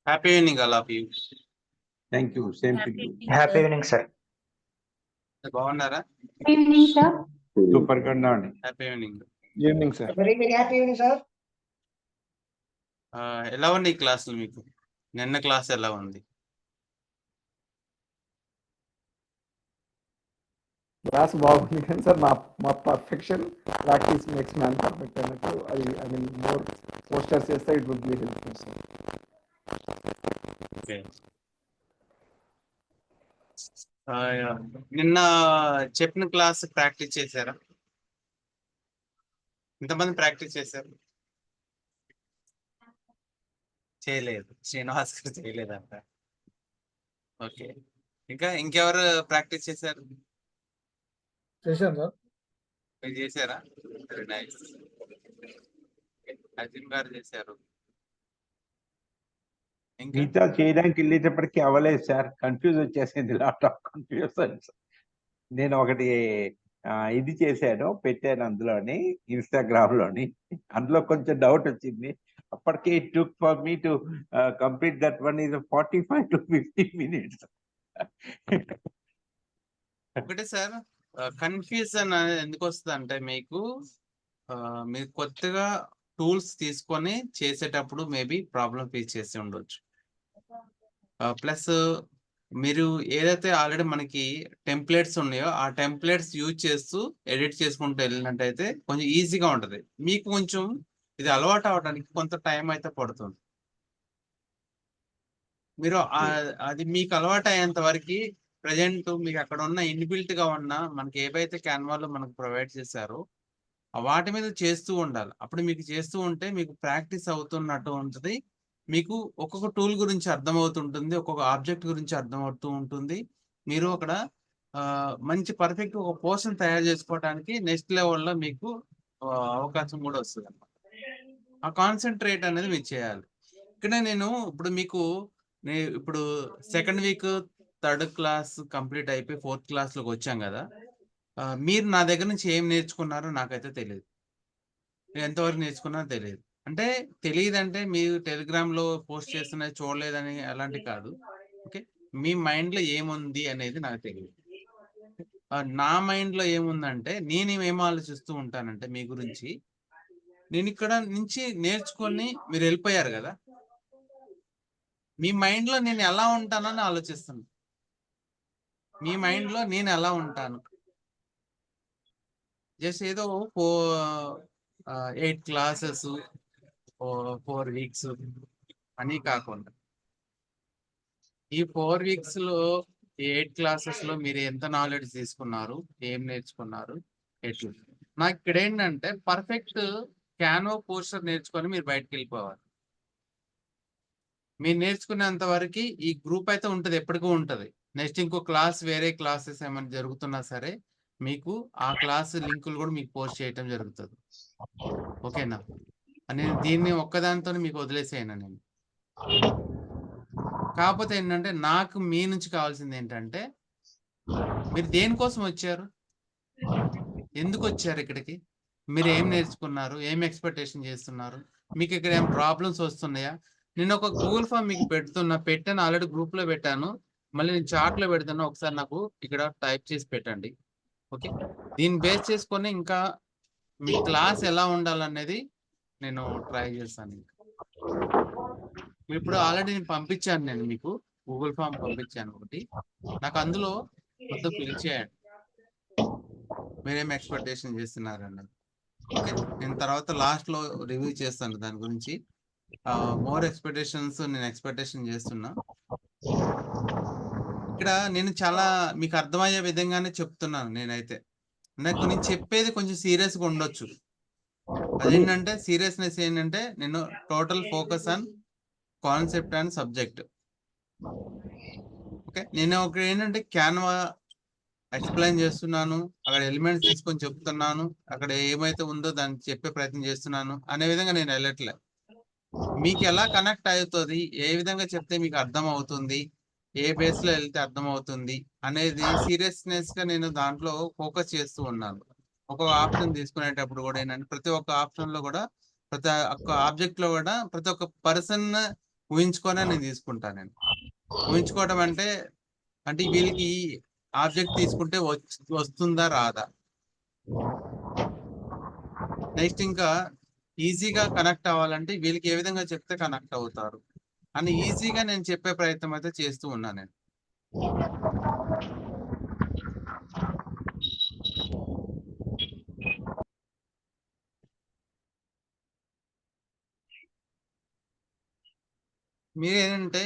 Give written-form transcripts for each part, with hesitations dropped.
Happy evening all of you. Thank you. Same to you. Happy evening sir. బాగున్నారా? Evening sir. Super గా ఉండండి. Happy evening. Evening sir. Very very happy evening sir. ఎలా ఉంది ఈ క్లాసులు మీకు? నిన్న క్లాస్ ఎలా ఉంది? క్లాస్ బాగుంది కానీ సార్ మా perfection practice makes man perfect అన్నట్టు అది ఐ మీన్ మోర్ పోస్టర్స్ చేస్తే it would be helpful sir. Okay. నిన్న చెప్పిన క్లాస్ ప్రాక్టీస్ చేశారా? ఎంతమంది ప్రాక్టీస్ చేశారు? చేయలేదు. శ్రీనివాస్ గారు చేయలేదంట. ఓకే. ఇంకెవరు ప్రాక్టీస్ చేశారు? చేశాను సార్. మీరు చేశారా? Very nice. అజిమ్ గారు చేశారు. మిగతా చేయడానికి వెళ్ళేటప్పటికి అవ్వలేదు సార్. కన్ఫ్యూజ్ వచ్చేసింది, లాట్ ఆఫ్ కన్ఫ్యూజన్స్. నేను ఒకటి ఇది చేశాను, పెట్టాను అందులోని, ఇన్స్టాగ్రామ్ లోని. అందులో కొంచెం డౌట్ వచ్చింది. అప్పటికే it took for me to complete that one is 45 to 50 minutes. ఒకటే సార్, కన్ఫ్యూజన్ అనేది ఎందుకు వస్తుంది అంటే మీకు మీరు కొత్తగా టూల్స్ తీసుకొని చేసేటప్పుడు మేబీ ప్రాబ్లం ఫేస్ చేసి ఉండొచ్చు. ప్లస్ మీరు ఏదైతే ఆల్రెడీ మనకి టెంప్లెట్స్ ఉన్నాయో ఆ టెంప్లెట్స్ యూజ్ చేస్తూ ఎడిట్ చేసుకుంటూ వెళ్ళినట్టయితే కొంచెం ఈజీగా ఉంటుంది. మీకు కొంచెం ఇది అలవాటు అవడానికి కొంత టైం అయితే పడుతుంది. మీరు అది మీకు అలవాటు అయ్యేంత వరకు ప్రజెంట్ మీకు అక్కడ ఉన్న ఇన్బిల్ట్ గా ఉన్న మనకి ఏవైతే క్యాన్వాలో మనకు ప్రొవైడ్ చేశారో వాటి మీద చేస్తూ ఉండాలి. అప్పుడు మీకు చేస్తూ ఉంటే మీకు ప్రాక్టీస్ అవుతున్నట్టు ఉంటుంది. మీకు ఒక్కొక్క టూల్ గురించి అర్థమవుతుంటుంది, ఒక్కొక్క ఆబ్జెక్ట్ గురించి అర్థమవుతూ ఉంటుంది. మీరు అక్కడ మంచి పర్ఫెక్ట్ ఒక పోర్షన్ తయారు చేసుకోవడానికి నెక్స్ట్ లెవెల్లో మీకు అవకాశం కూడా వస్తుంది అన్నమాట. ఆ కాన్సన్ట్రేట్ అనేది మీరు చేయాలి. ఇక్కడ నేను ఇప్పుడు second week third class complete అయిపోయి ఫోర్త్ క్లాస్లోకి వచ్చాం కదా. మీరు నా దగ్గర నుంచి ఏం నేర్చుకున్నారో నాకైతే తెలియదు. ఎంతవరకు నేర్చుకున్నారో తెలియదు. అంటే తెలియదు అంటే మీరు టెలిగ్రామ్లో పోస్ట్ చేస్తున్నది చూడలేదని అలాంటి కాదు. ఓకే, మీ మైండ్లో ఏముంది అనేది నాకు తెలియదు. నా మైండ్లో ఏముందంటే నేను ఏం ఆలోచిస్తూ ఉంటానంటే మీ గురించి, నేను ఇక్కడ నుంచి నేర్చుకొని మీరు వెళ్ళిపోయారు కదా, మీ మైండ్లో నేను ఎలా ఉంటానని ఆలోచిస్తాను. మీ మైండ్లో నేను ఎలా ఉంటాను, జస్ట్ ఏదో 8 క్లాసెస్ 4 వీక్స్ అని కాకుండా ఈ 4 వీక్స్ లో 8 క్లాసెస్ లో మీరు ఎంత నాలెడ్జ్ తీసుకున్నారు, ఏం నేర్చుకున్నారు, ఎట్లా. నాకు ఇక్కడ ఏంటంటే పర్ఫెక్ట్ క్యాన్వా పోస్టర్ నేర్చుకొని మీరు బయటకు వెళ్ళిపోవాలి. మీరు నేర్చుకునేంత వరకు ఈ గ్రూప్ అయితే ఉంటుంది, ఎప్పటికీ ఉంటుంది. నెక్స్ట్ ఇంకో క్లాస్, వేరే క్లాసెస్ ఏమైనా జరుగుతున్నా సరే మీకు ఆ క్లాస్ లింకులు కూడా మీకు పోస్ట్ చేయటం జరుగుతుంది. ఓకేనా? నేను దీన్ని ఒక్కదానితో మీకు వదిలేసేయను నేను. కాకపోతే ఏంటంటే నాకు మీ నుంచి కావాల్సింది ఏంటంటే మీరు దేనికోసం వచ్చారు, ఎందుకు వచ్చారు ఇక్కడికి, మీరు ఏం నేర్చుకున్నారు, ఏం ఎక్స్పెక్టేషన్ చేస్తున్నారు, మీకు ఇక్కడ ఏం ప్రాబ్లమ్స్ వస్తున్నాయా. నేను ఒక గూగుల్ ఫామ్ మీకు పెట్టాను, ఆల్రెడీ గ్రూప్ లో పెట్టాను, మళ్ళీ నేను చాట్ లో పెడతాను. ఒకసారి నాకు ఇక్కడ టైప్ చేసి పెట్టండి. ఓకే, దీన్ని బేస్ చేసుకొని ఇంకా మీ క్లాస్ ఎలా ఉండాలనేది నేను ట్రై చేస్తాను. ఇప్పుడు ఆల్రెడీ నేను పంపించాను, నేను మీకు గూగుల్ ఫామ్ పంపించాను ఒకటి. నాకు అందులో మొత్తం ఫిల్ చేయండి మీరేం ఎక్స్పెక్టేషన్ చేస్తున్నారన్నది. ఓకే, నేను తర్వాత లాస్ట్ లో రివ్యూ చేస్తాను దాని గురించి. మోర్ ఎక్స్పెక్టేషన్స్ నేను ఎక్స్పెక్టేషన్ చేస్తున్నా. ఇక్కడ నేను చాలా మీకు అర్థమయ్యే విధంగానే చెప్తున్నాను. నేనైతే నాకు నేను చెప్పేది కొంచెం సీరియస్గా ఉండొచ్చు. అదేంటంటే సీరియస్నెస్ ఏంటంటే నేను total focus on concept and subject. Okay, నేను ఒక ఏంటంటే క్యాన్వా ఎక్స్ప్లెయిన్ చేస్తున్నాను, అక్కడ ఎలిమెంట్స్ తీసుకొని చెప్తున్నాను, అక్కడ ఏమైతే ఉందో దాన్ని చెప్పే ప్రయత్నం చేస్తున్నాను అనే విధంగా నేను వెళ్ళట్లే. మీకు ఎలా కనెక్ట్ అవుతుంది, ఏ విధంగా చెప్తే మీకు అర్థం అవుతుంది, ఏ బేస్ లో వెళ్తే అర్థం అవుతుంది అనేది సీరియస్నెస్ గా నేను దాంట్లో ఫోకస్ చేస్తూ ఉన్నాను. ఒక్కొక్క ఆప్షన్ తీసుకునేటప్పుడు కూడా ఏంటంటే ప్రతి ఒక్క ఆప్షన్ లో కూడా, ప్రతి ఒక్క ఆబ్జెక్ట్ లో కూడా ప్రతి ఒక్క పర్సన్ ఊహించుకొనే నేను తీసుకుంటాను. నేను ఊహించుకోవడం అంటే వీళ్ళకి ఈ ఆబ్జెక్ట్ తీసుకుంటే వస్తుందా రాదా, నెక్స్ట్ ఇంకా ఈజీగా కనెక్ట్ అవ్వాలంటే వీళ్ళకి ఏ విధంగా చెప్తే కనెక్ట్ అవుతారు అని ఈజీగా నేను చెప్పే ప్రయత్నం అయితే చేస్తూ ఉన్నాను నేను. మీరు ఏంటంటే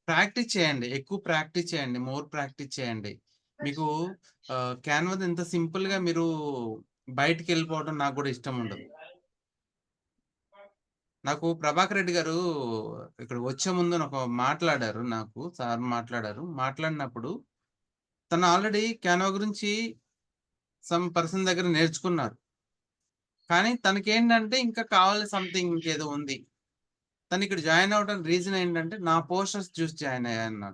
ప్రాక్టీస్ చేయండి, ఎక్కువ ప్రాక్టీస్ చేయండి, మోర్ ప్రాక్టీస్ చేయండి. మీకు క్యాన్వాస్ ఇంత సింపుల్ గా మీరు బయటికి వెళ్ళిపోవడం నాకు కూడా ఇష్టం ఉండదు. నాకు ప్రభాకర్ రెడ్డి గారు ఇక్కడ వచ్చే ముందు ఒక మాట్లాడారు, నాకు సార్ మాట్లాడినప్పుడు తను ఆల్రెడీ క్యాన్వా గురించి సమ్ పర్సన్ దగ్గర నేర్చుకున్నారు, కానీ తనకేంటంటే ఇంకా కావాలి సంథింగ్, ఇంకేదో ఉంది. తను ఇక్కడ జాయిన్ అవ్వడం రీజన్ ఏంటంటే నా పోస్టర్స్ చూసి జాయిన్ అయ్యాను.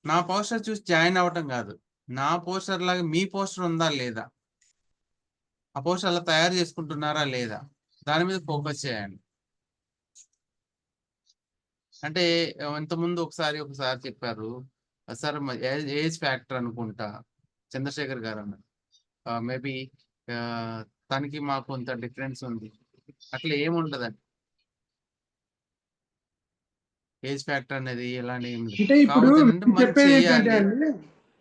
నా పోస్టర్ చూసి జాయిన్ అవ్వటం కాదు, నా పోస్టర్ లాగా మీ పోస్టర్ ఉందా లేదా, ఆ పోస్టర్ అలా తయారు చేసుకుంటున్నారా లేదా, దాని మీద ఫోకస్ చేయండి. అంటే ఇంతకుముందు ఒకసారి చెప్పారు సార్, ఏజ్ ఫ్యాక్టర్ అనుకుంటా చంద్రశేఖర్ గారు అన్నారు. మేబీ తనకి మాకు కొంత డిఫరెన్స్ ఉంది, అట్లా ఏముండదండి. ఏజ్ ఫ్యాక్టర్ అనేది ఎలాంటి అంటే ఇప్పుడు కాకపోతే మనం చెప్పేది ఏంటంటే చేయాలి. అండి,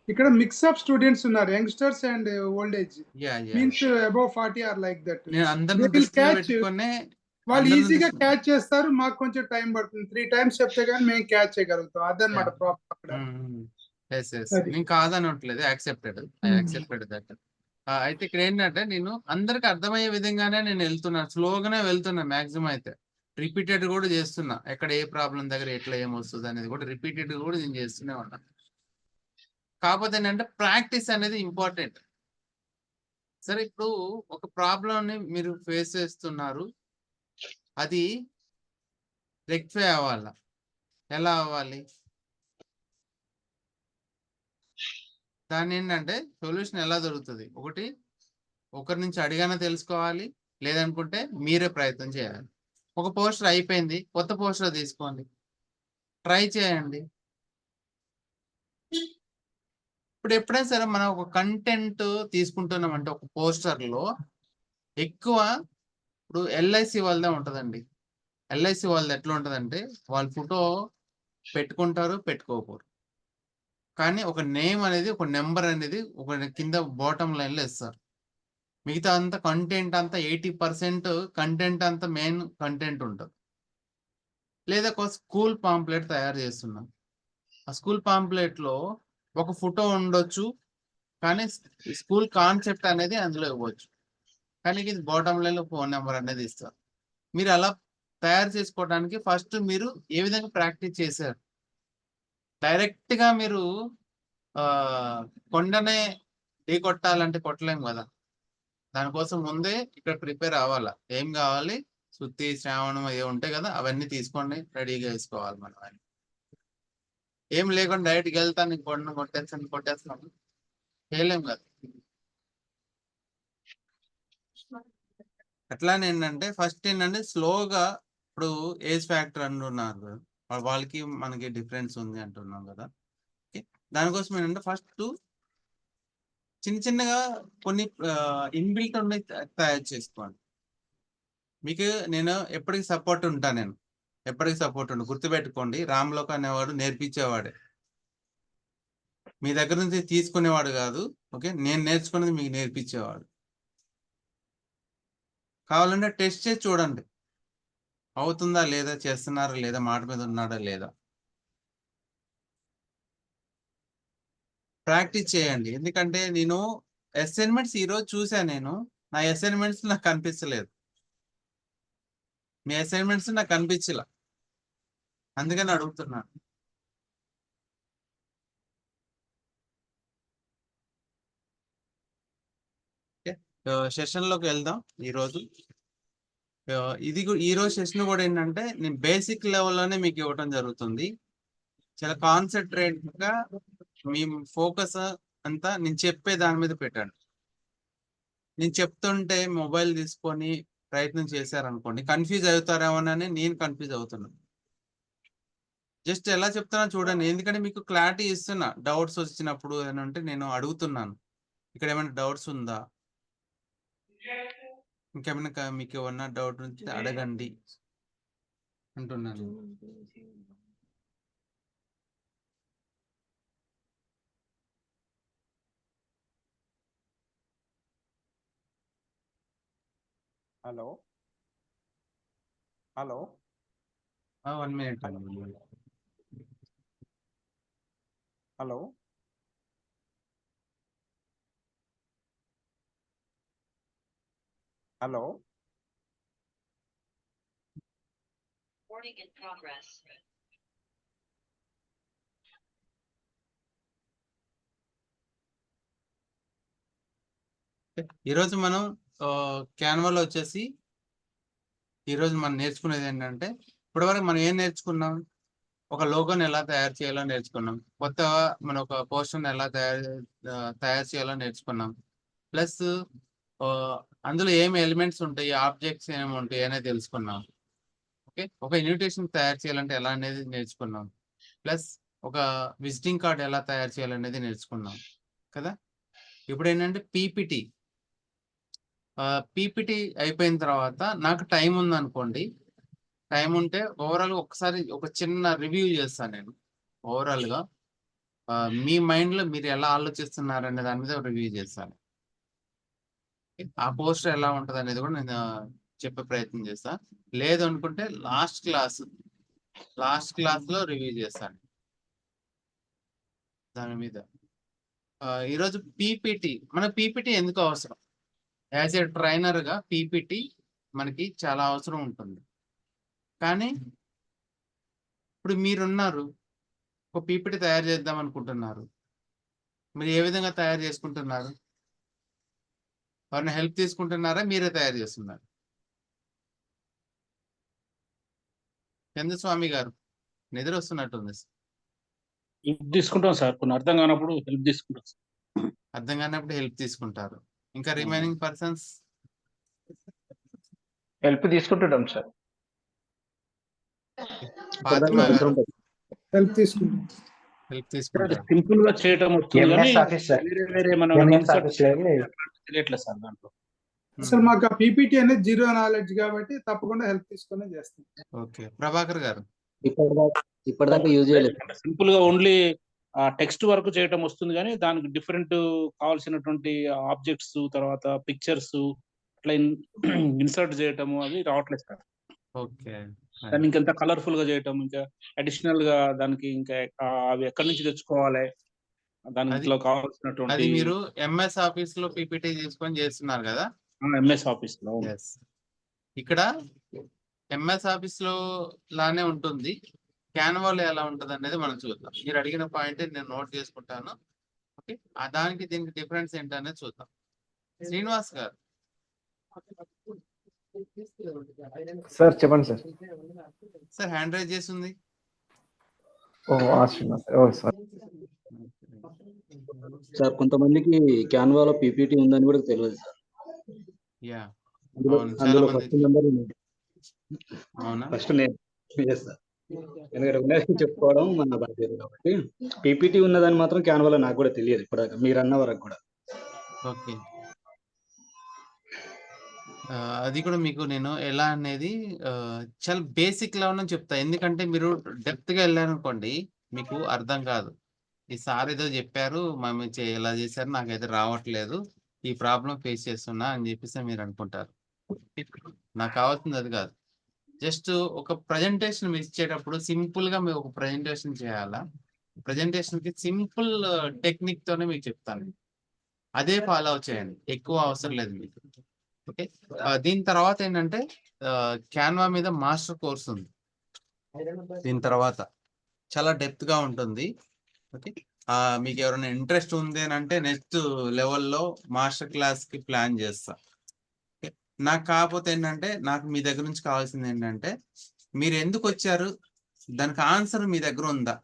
ఇక్కడ మిక్స్ ఆఫ్ స్టూడెంట్స్ ఉన్నారు, youngsters and old age, means above 40 or like that. నేను అందరిని They will దృష్టిలో catch, పెట్టుకునే వాళ్ళు అందరిని ఈజీగా దృష్టి- క్యాచ్ చేస్తారు, మాకు కొంచెం టైం పడుతుంది. 3 times చెప్తే గానీ మేము క్యాచ్ చేయగలుగుతాం, అదనమాట ప్రాబ్లం అక్కడ. ఎస్ అది. నేను కాదనట్లేదు, యాక్సెప్టెడ్, ఐ యాక్సెప్టెడ్ దట్. అయితే ఇక్కడ ఏంటంటే నేను అందరికి అర్థమయ్యే విధంగానే నేను వెళ్తున్నాను, స్లోగానే వెళ్తున్నా మాక్సిమం. అయితే రిపీటెడ్ కూడా చేస్తున్నా, ఎక్కడ ఏ ప్రాబ్లం దగ్గర ఎట్లా ఏమొస్తుంది అనేది కూడా రిపీటెడ్ కూడా నేను చేస్తూనే ఉన్నా. కాకపోతే ఏంటంటే ప్రాక్టీస్ అనేది ఇంపార్టెంట్. సరే, ఇప్పుడు ఒక ప్రాబ్లంని మీరు ఫేస్ చేస్తున్నారు, అది రెక్టిఫై అవ్వాలా, ఎలా అవ్వాలి, దాని ఏంటంటే సొల్యూషన్ ఎలా దొరుకుతుంది, ఒకరి నుంచి అడిగానే తెలుసుకోవాలి, లేదనుకుంటే మీరే ప్రయత్నం చేయాలి. ఒక పోస్టర్ అయిపోయింది, కొత్త పోస్టర్ తీసుకోండి, ట్రై చేయండి. ఇప్పుడు ఎప్పుడైనా సరే మనం ఒక కంటెంట్ తీసుకుంటున్నామంటే ఒక పోస్టర్లో ఎక్కువ, ఇప్పుడు ఎల్ఐసి వాళ్ళదే ఉంటుందండి. ఎల్ఐసి వాళ్ళది ఎట్లా ఉంటుందంటే వాళ్ళు ఫోటో పెట్టుకుంటారు, పెట్టుకోకూడదు, కానీ ఒక నేమ్ అనేది, ఒక నెంబర్ అనేది ఒక కింద బాటమ్ లైన్లో ఇస్తారు. మిగతా అంతా కంటెంట్ అంతా 80% కంటెంట్ అంతా మెయిన్ కంటెంట్ ఉంటుంది. లేదా ఒక స్కూల్ పాంప్లెట్ తయారు చేస్తున్నాం, ఆ స్కూల్ పాంప్లెట్లో ఒక ఫోటో ఉండొచ్చు, కానీ స్కూల్ కాన్సెప్ట్ అనేది అందులో ఇవ్వచ్చు, కానీ ఇది బాటమ్ లైన్లో ఫోన్ నెంబర్ అనేది ఇస్తారు. మీరు అలా తయారు చేసుకోవడానికి ఫస్ట్ మీరు ఏ విధంగా ప్రాక్టీస్ చేశారు. డైరెక్ట్గా మీరు కొండనే ఢీ కొట్టాలంటే కొట్టలేము కదా, దానికోసం ముందే ఇక్కడ ప్రిపేర్ అవ్వాలా. ఏం కావాలి, శుద్ధి, శ్రావణం ఏ ఉంటాయి కదా, అవన్నీ తీసుకోండి, రెడీగా వేసుకోవాలి. మనం ఏం లేకుండా డైరెక్ట్కి వెళ్తాను, కొండను కొట్టేస్తాను చేయలేం కదా. అట్లానే ఏంటంటే ఫస్ట్ ఏంటంటే స్లోగా, ఇప్పుడు ఏజ్ ఫ్యాక్టర్ అంటున్నారు కదా, వాళ్ళకి మనకి డిఫరెన్స్ ఉంది అంటున్నాం కదా. దానికోసం ఏంటంటే ఫస్ట్ చిన్నగా కొన్ని ఇన్బిల్ట్ ఉన్నాయి తయారు చేసుకోండి. మీకు నేను ఎప్పటికీ సపోర్ట్ ఉంటాను, నేను ఎప్పటికీ సపోర్ట్ ఉండు, గుర్తుపెట్టుకోండి. రామ్లోక్ అనేవాడు నేర్పించేవాడే, మీ దగ్గర నుంచి తీసుకునేవాడు కాదు. ఓకే, నేను నేర్చుకున్నది మీకు నేర్పించేవాడు. కావాలంటే టెస్ట్ చేసి చూడండి, అవుతుందా లేదా, చేస్తున్నారా లేదా, మాట మీద ఉన్నాడా లేదా, ప్రాక్టీస్ చేయండి. ఎందుకంటే నేను అసైన్మెంట్స్ ఈరోజు చూసాను, నేను నా అసైన్మెంట్స్ నాకు కనిపించలేదు, మీ అసైన్మెంట్స్ నాకు కనిపించలే, అందుకని అడుగుతున్నాను. సెషన్లోకి వెళ్దాం ఈరోజు. ఈరోజు సెషన్ కూడా ఏంటంటే నేను బేసిక్ లెవెల్లోనే మీకు ఇవ్వడం జరుగుతుంది. చాలా కాన్సన్ట్రేట్గా మీ ఫోకస్ అంతా నేను చెప్పే దాని మీద పెట్టండి. నేను చెప్తుంటే మొబైల్ తీసుకొని ప్రయత్నం చేశారనుకోండి, కన్ఫ్యూజ్ అవుతారేమోనని నేను కన్ఫ్యూజ్ అవుతున్నాను. జస్ట్ ఎలా చెప్తున్నా చూడండి, ఎందుకంటే మీకు క్లారిటీ ఇస్తున్నా. డౌట్స్ వచ్చినప్పుడు అంటే నేను అడుగుతున్నాను, ఇక్కడ ఏమైనా డౌట్స్ ఉందా, ఇంకేమైనా మీకు ఏమన్నా డౌట్ ఉంటే అడగండి అంటున్నాను. హలో హలో 1 minute అండి. Hello hello Recording in progress. ఈరోజు మనం క్యాన్వాలో వచ్చేసి ఈరోజు మనం నేర్చుకునేది ఏంటంటే, ఇప్పటివరకు మనం ఏం నేర్చుకున్నాం, ఒక లోగోని ఎలా తయారు చేయాలో నేర్చుకున్నాం, కొత్తగా మనం ఒక పోస్టర్ని ఎలా తయారు చేయాలో నేర్చుకున్నాం, ప్లస్ అందులో ఏమి ఎలిమెంట్స్ ఉంటాయి, ఆబ్జెక్ట్స్ ఏమి ఉంటాయి అనేది తెలుసుకున్నాం. ఓకే, ఒక ఇన్విటేషన్ తయారు చేయాలంటే ఎలా అనేది నేర్చుకున్నాం, ప్లస్ ఒక విజిటింగ్ కార్డ్ ఎలా తయారు చేయాలనేది నేర్చుకున్నాం కదా. ఇప్పుడు ఏంటంటే పీపీటీ అయిపోయిన తర్వాత నాకు టైం ఉందనుకోండి, టైం ఉంటే ఓవరాల్ ఒకసారి ఒక చిన్న రివ్యూ చేస్తాను నేను. ఓవరాల్గా మీ మైండ్లో మీరు ఎలా ఆలోచిస్తున్నారు అనే దాని మీద రివ్యూ చేస్తాను. ఆ పోస్టర్ ఎలా ఉంటుంది అనేది కూడా నేను చెప్పే ప్రయత్నం చేస్తా. లేదు అనుకుంటే లాస్ట్ క్లాస్లో రివ్యూ చేస్తాను దాని మీద. ఈరోజు పీపీటీ, మన పీపీటీ ఎందుకు అవసరం? యాజ్ ఏ ట్రైనర్గా పీపీటీ మనకి చాలా అవసరం ఉంటుంది. కానీ ఇప్పుడు మీరున్నారు, ఒక పీపీటీ తయారు చేద్దాం అనుకుంటున్నారు, మీరు ఏ విధంగా తయారు చేసుకుంటున్నారు? ఎవరైనా హెల్ప్ తీసుకుంటున్నారా, మీరే తయారు చేస్తున్నారు? చంద్రస్వామి గారు నిద్ర వస్తున్నట్టుంది. హెల్ప్ తీసుకుంటాం సార్, కొన్ని అర్థం కానప్పుడు హెల్ప్ తీసుకుంటాం. అర్థం కానప్పుడు హెల్ప్ తీసుకుంటారు. ఇంకా రిమైనింగ్ పర్సన్స్ హెల్ప్ తీసుకుంటుంటాం సార్. ఫాతిమా గారు హెల్ప్ తీసుకుంటాం. హెల్ప్ తీసుకుంటారు. సింపుల్ గా చేయటం వస్తుంది కానీ ఎంఎస్ ఆఫీస్ సార్. వేరే వేరే మనం ఎంఎస్ insert ఆఫీస్ లో తెలియట్లేదు సార్ దాంట్లో. అసలు మాకు ఆ పీపీటీ అనేది జీరో నాలెడ్జ్ కాబట్టి తప్పకుండా హెల్ప్ తీసుకునే చేస్తాం. ఓకే, ప్రభాకర్ గారు ఇప్పటిదాకా యూజ్ చేయలేదు. సింపుల్ గా ఓన్లీ టెక్స్ట్ వర్క్ చేయటం వస్తుంది కానీ దానికి డిఫరెంట్ కావాల్సినటువంటి ఆబ్జెక్ట్స్, తర్వాత పిక్చర్స్ అట్లా ఇన్సర్ట్ చేయటము అది రావట్లేదు సార్. ఓకే, దాన్ని ఇంకెంత కలర్ఫుల్ గా చేయటం, ఇంకా అడిషనల్ గా దానికి ఇంకా అవి ఎక్కడి నుంచి తెచ్చుకోవాలి, దానిలో అది కావాల్సినటువంటి మీరు ఎంఎస్ ఆఫీస్ లో పీపీటీ తీసుకొని చేస్తున్నారు కదా. ఎంఎస్ ఆఫీస్ లో Yes. ఇక్కడ ఎంఎస్ ఆఫీస్ లో లానే ఉంటుంది, క్యాన్వాలో ఎలా ఉంటుంది అనేది మనం చూద్దాం. మీరు అడిగిన పాయింట్ నేను నోట్ చేసుకుంటాను. ఓకే, దానికి దీనికి డిఫరెన్స్ ఏంటనేది చూద్దాం. శ్రీనివాస్ గారు సార్ చెప్పండి సార్. సార్ హ్యాండ్ రైజ్ చేస్తుంది. సార్ సార్ కొంతమందికి క్యాన్వాలో పీపీటీ ఉందని కూడా తెలియదు సార్. యా, అందులో ఫస్ట్ నెంబర్ అవునా? ఫస్ట్ నేను సార్, ఎందుకంటే ఉన్నది చెప్పుకోవడం మన బాధ్యత కాబట్టి. పీపీటీ ఉన్నదని మాత్రం క్యాన్వాలో నాకు కూడా తెలియదు ఇప్పుడు మీరు అన్న వరకు కూడా. ఓకే, అది కూడా మీకు నేను ఎలా అనేది చాలా బేసిక్ లెవెల్ అని చెప్తా. ఎందుకంటే మీరు డెప్త్ గా వెళ్ళారనుకోండి మీకు అర్థం కాదు. ఈ సార్ ఏదో చెప్పారు, మేము ఎలా చేశారు, నాకైతే రావట్లేదు, ఈ ప్రాబ్లం ఫేస్ చేస్తున్నా అని చెప్పేసి మీరు అనుకుంటారు. నాకు కావాల్సింది అది కాదు. జస్ట్ ఒక ప్రజెంటేషన్ మీరు ఇచ్చేటప్పుడు సింపుల్ గా మీరు ఒక ప్రజెంటేషన్ చేయాలా, ప్రజెంటేషన్ కి సింపుల్ టెక్నిక్ తోనే మీకు చెప్తాను, అదే ఫాలో చేయండి, ఎక్కువ అవసరం లేదు మీకు. ఓకే, దీని తర్వాత ఏంటంటే క్యాన్వా మీద మాస్టర్ కోర్స్ ఉంది. దీని తర్వాత చాలా డెప్త్ గా ఉంటుంది. ఓకే, మీకు ఎవరైనా ఇంట్రెస్ట్ ఉంది అని అంటే నెక్స్ట్ లెవెల్లో మాస్టర్ క్లాస్ కి ప్లాన్ చేస్తా. ఓకే, నాకు కాకపోతే ఏంటంటే నాకు మీ దగ్గర నుంచి కావాల్సింది ఏంటంటే మీరు ఎందుకు వచ్చారు, దానికి ఆన్సర్ మీ దగ్గర ఉందా,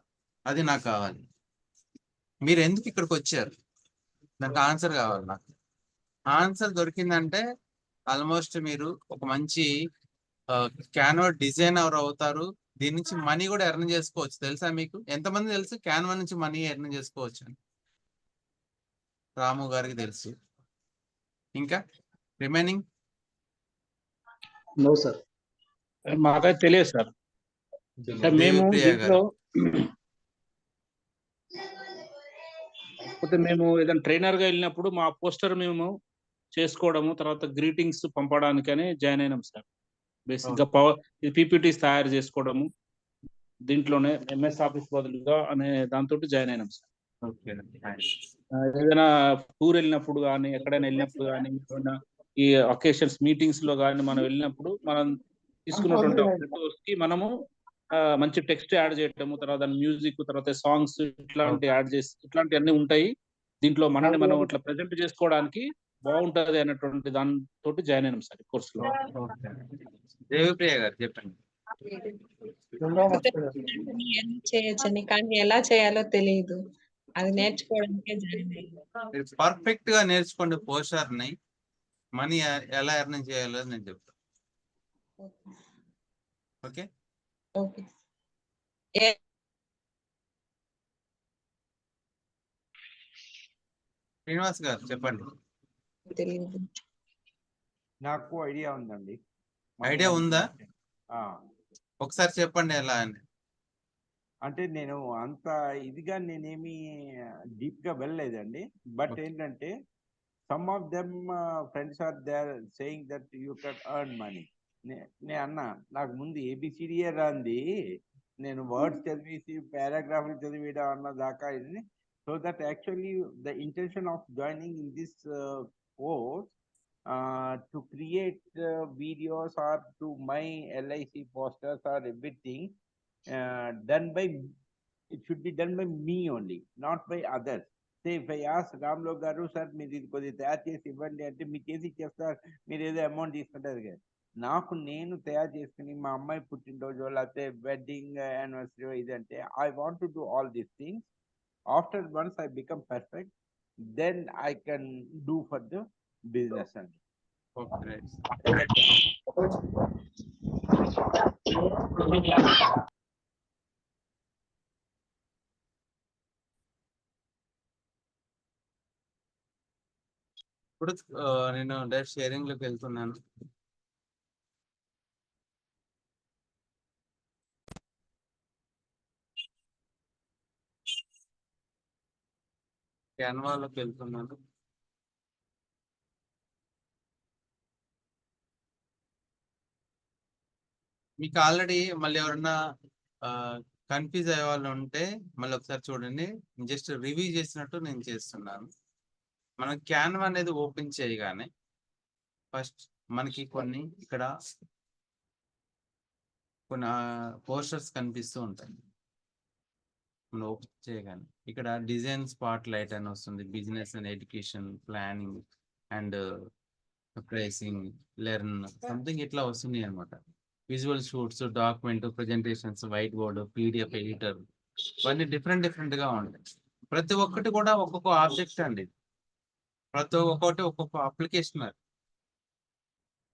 అది నాకు కావాలి. మీరు ఎందుకు ఇక్కడికి వచ్చారు, దానికి ఆన్సర్ కావాలి. నాకు ఆన్సర్ దొరికిందంటే ఆల్మోస్ట్ మీరు ఒక మంచి క్యాన్వా డిజైనర్ అవుతారు. దీని నుంచి మనీ కూడా ఎర్న్ చేసుకోవచ్చు. తెలుసా మీకు? ఎంతమంది తెలుసు క్యాన్వా నుంచి మనీ ఎర్న్ చేసుకోవచ్చు అని? రాము గారికి తెలుసు. ఇంకా రిమైనింగ్ నో సార్. మాకైతే తెలియదు సార్. అంటే మేము దేవిప్రియ దీంట్లో గారు. కాకపోతే మేము ఏదైనా ట్రైనర్ గా వెళ్ళినప్పుడు మా పోస్టర్ మేము చేసుకోవడము, తర్వాత గ్రీటింగ్స్ పంపడానికని జాయిన్ అయినాం సార్. బేసిక్ గా ఇది పీపీటీస్ తయారు చేసుకోవడము, దీంట్లోనే ఎంఎస్ ఆఫీస్ బదులుగా అనే దాంతో జాయిన్ అయినాం సార్. ఓకే. ఏదైనా టూర్ వెళ్ళినప్పుడు కానీ, ఎక్కడైనా వెళ్ళినప్పుడు కానీ, ఏమైనా ఈ అకేషన్స్ మీటింగ్స్ లో కానీ మనం వెళ్ళినప్పుడు మనం తీసుకున్నటువంటి ఫోటోస్ కి మనము మంచి టెక్స్ట్ యాడ్ చేయటము, తర్వాత మ్యూజిక్, తర్వాత సాంగ్స్ ఇట్లాంటి యాడ్ చేసి ఇట్లాంటివన్నీ ఉంటాయి. దీంట్లో మనల్ని మనం ఇట్లా ప్రెజెంట్ చేసుకోవడానికి బాగుంటది అన్నటువంటి దాంతో జాయిన్ అయినాం సార్ కోర్స్ లో. దేవిప్రియ గారు చెప్పండి. చేయొచ్చని కానీ ఎలా చేయాలో తెలియదు. అది నేర్చుకోవడానికే జాయిన్ అయ్యాను. పర్ఫెక్ట్ గా నేర్చుకోండి పోస్టర్ ని. మనీ ఎలా ఎర్న్ చేయాలో నేను చెప్తాను. Okay okay. శ్రీనివాస్ గారు చెప్పండి. తెలియదు. నాకు ఐడియా ఉందండి. ఐడియా ఉందా? ఆ, ఒకసారి చెప్పండి ఎలా అని. అంటే నేను అంత ఇదిగా నేనేమి డీప్ గా వెళ్ళలేదండి. But Okay. ఏంటంటే some of them friends are there saying that you can earn money. నేను అన్నా నాకు ముందు ఏబిసిడియే రాంది, నేను వర్డ్స్ చదివేసి పారాగ్రాఫ్లు చదివేయడం అన్న దాకా ఇది. So that actually the intention of joining in this course to create videos or to my LIC posters or everything done by, it should be done by me only, not by others. Say if I ask Ramlo garu sir మీరు ఇది కొద్దిగా తయారు చేసి ఇవ్వండి అంటే మీకు చేసి ఇచ్చేస్తారు, మీరు ఏదో అమౌంట్ తీసుకుంటారు కదా. నాకు నేను తయారు చేసుకుని మా అమ్మాయి పుట్టినరోజు లేకపోతే వెడ్డింగ్ యానివర్సరీ ఇదంటే I want to do all these things. After once I become perfect then I can do for the business అండి. ఓకే. ఇప్పుడు నేను డైరెక్ట్ షేరింగ్ లోకి వెళ్తున్నాను. క్యాన్వాలోకి వెళ్తున్నాను. మీకు ఆల్రెడీ మళ్ళీ ఎవరన్నా కన్ఫ్యూజ్ అయ్యే వాళ్ళు ఉంటే మళ్ళీ ఒకసారి చూడండి. జస్ట్ రివ్యూ చేసినట్టు నేను చేస్తున్నాను. మనం క్యాన్వా అనేది ఓపెన్ చేయగానే ఫస్ట్ మనకి కొన్ని ఇక్కడ కొన్ని పోస్టర్స్ కనిపిస్తూ ఉంటాయి. మనం ఓపెన్ చేయగానే ఇక్కడ డిజైన్ స్పాట్ లైట్ అని వస్తుంది. Business and education, planning and pricing, learn something ఇట్లా వస్తున్నాయి అనమాట. Visual shoots, document, presentations, white board, PDF editor, ఇవన్నీ డిఫరెంట్ గా ఉంటాయి. ప్రతి ఒక్కటి కూడా ఒక్కొక్క ఆబ్జెక్ట్ అండి. ప్రతి ఒక్కటి ఒక్కొక్క అప్లికేషన్.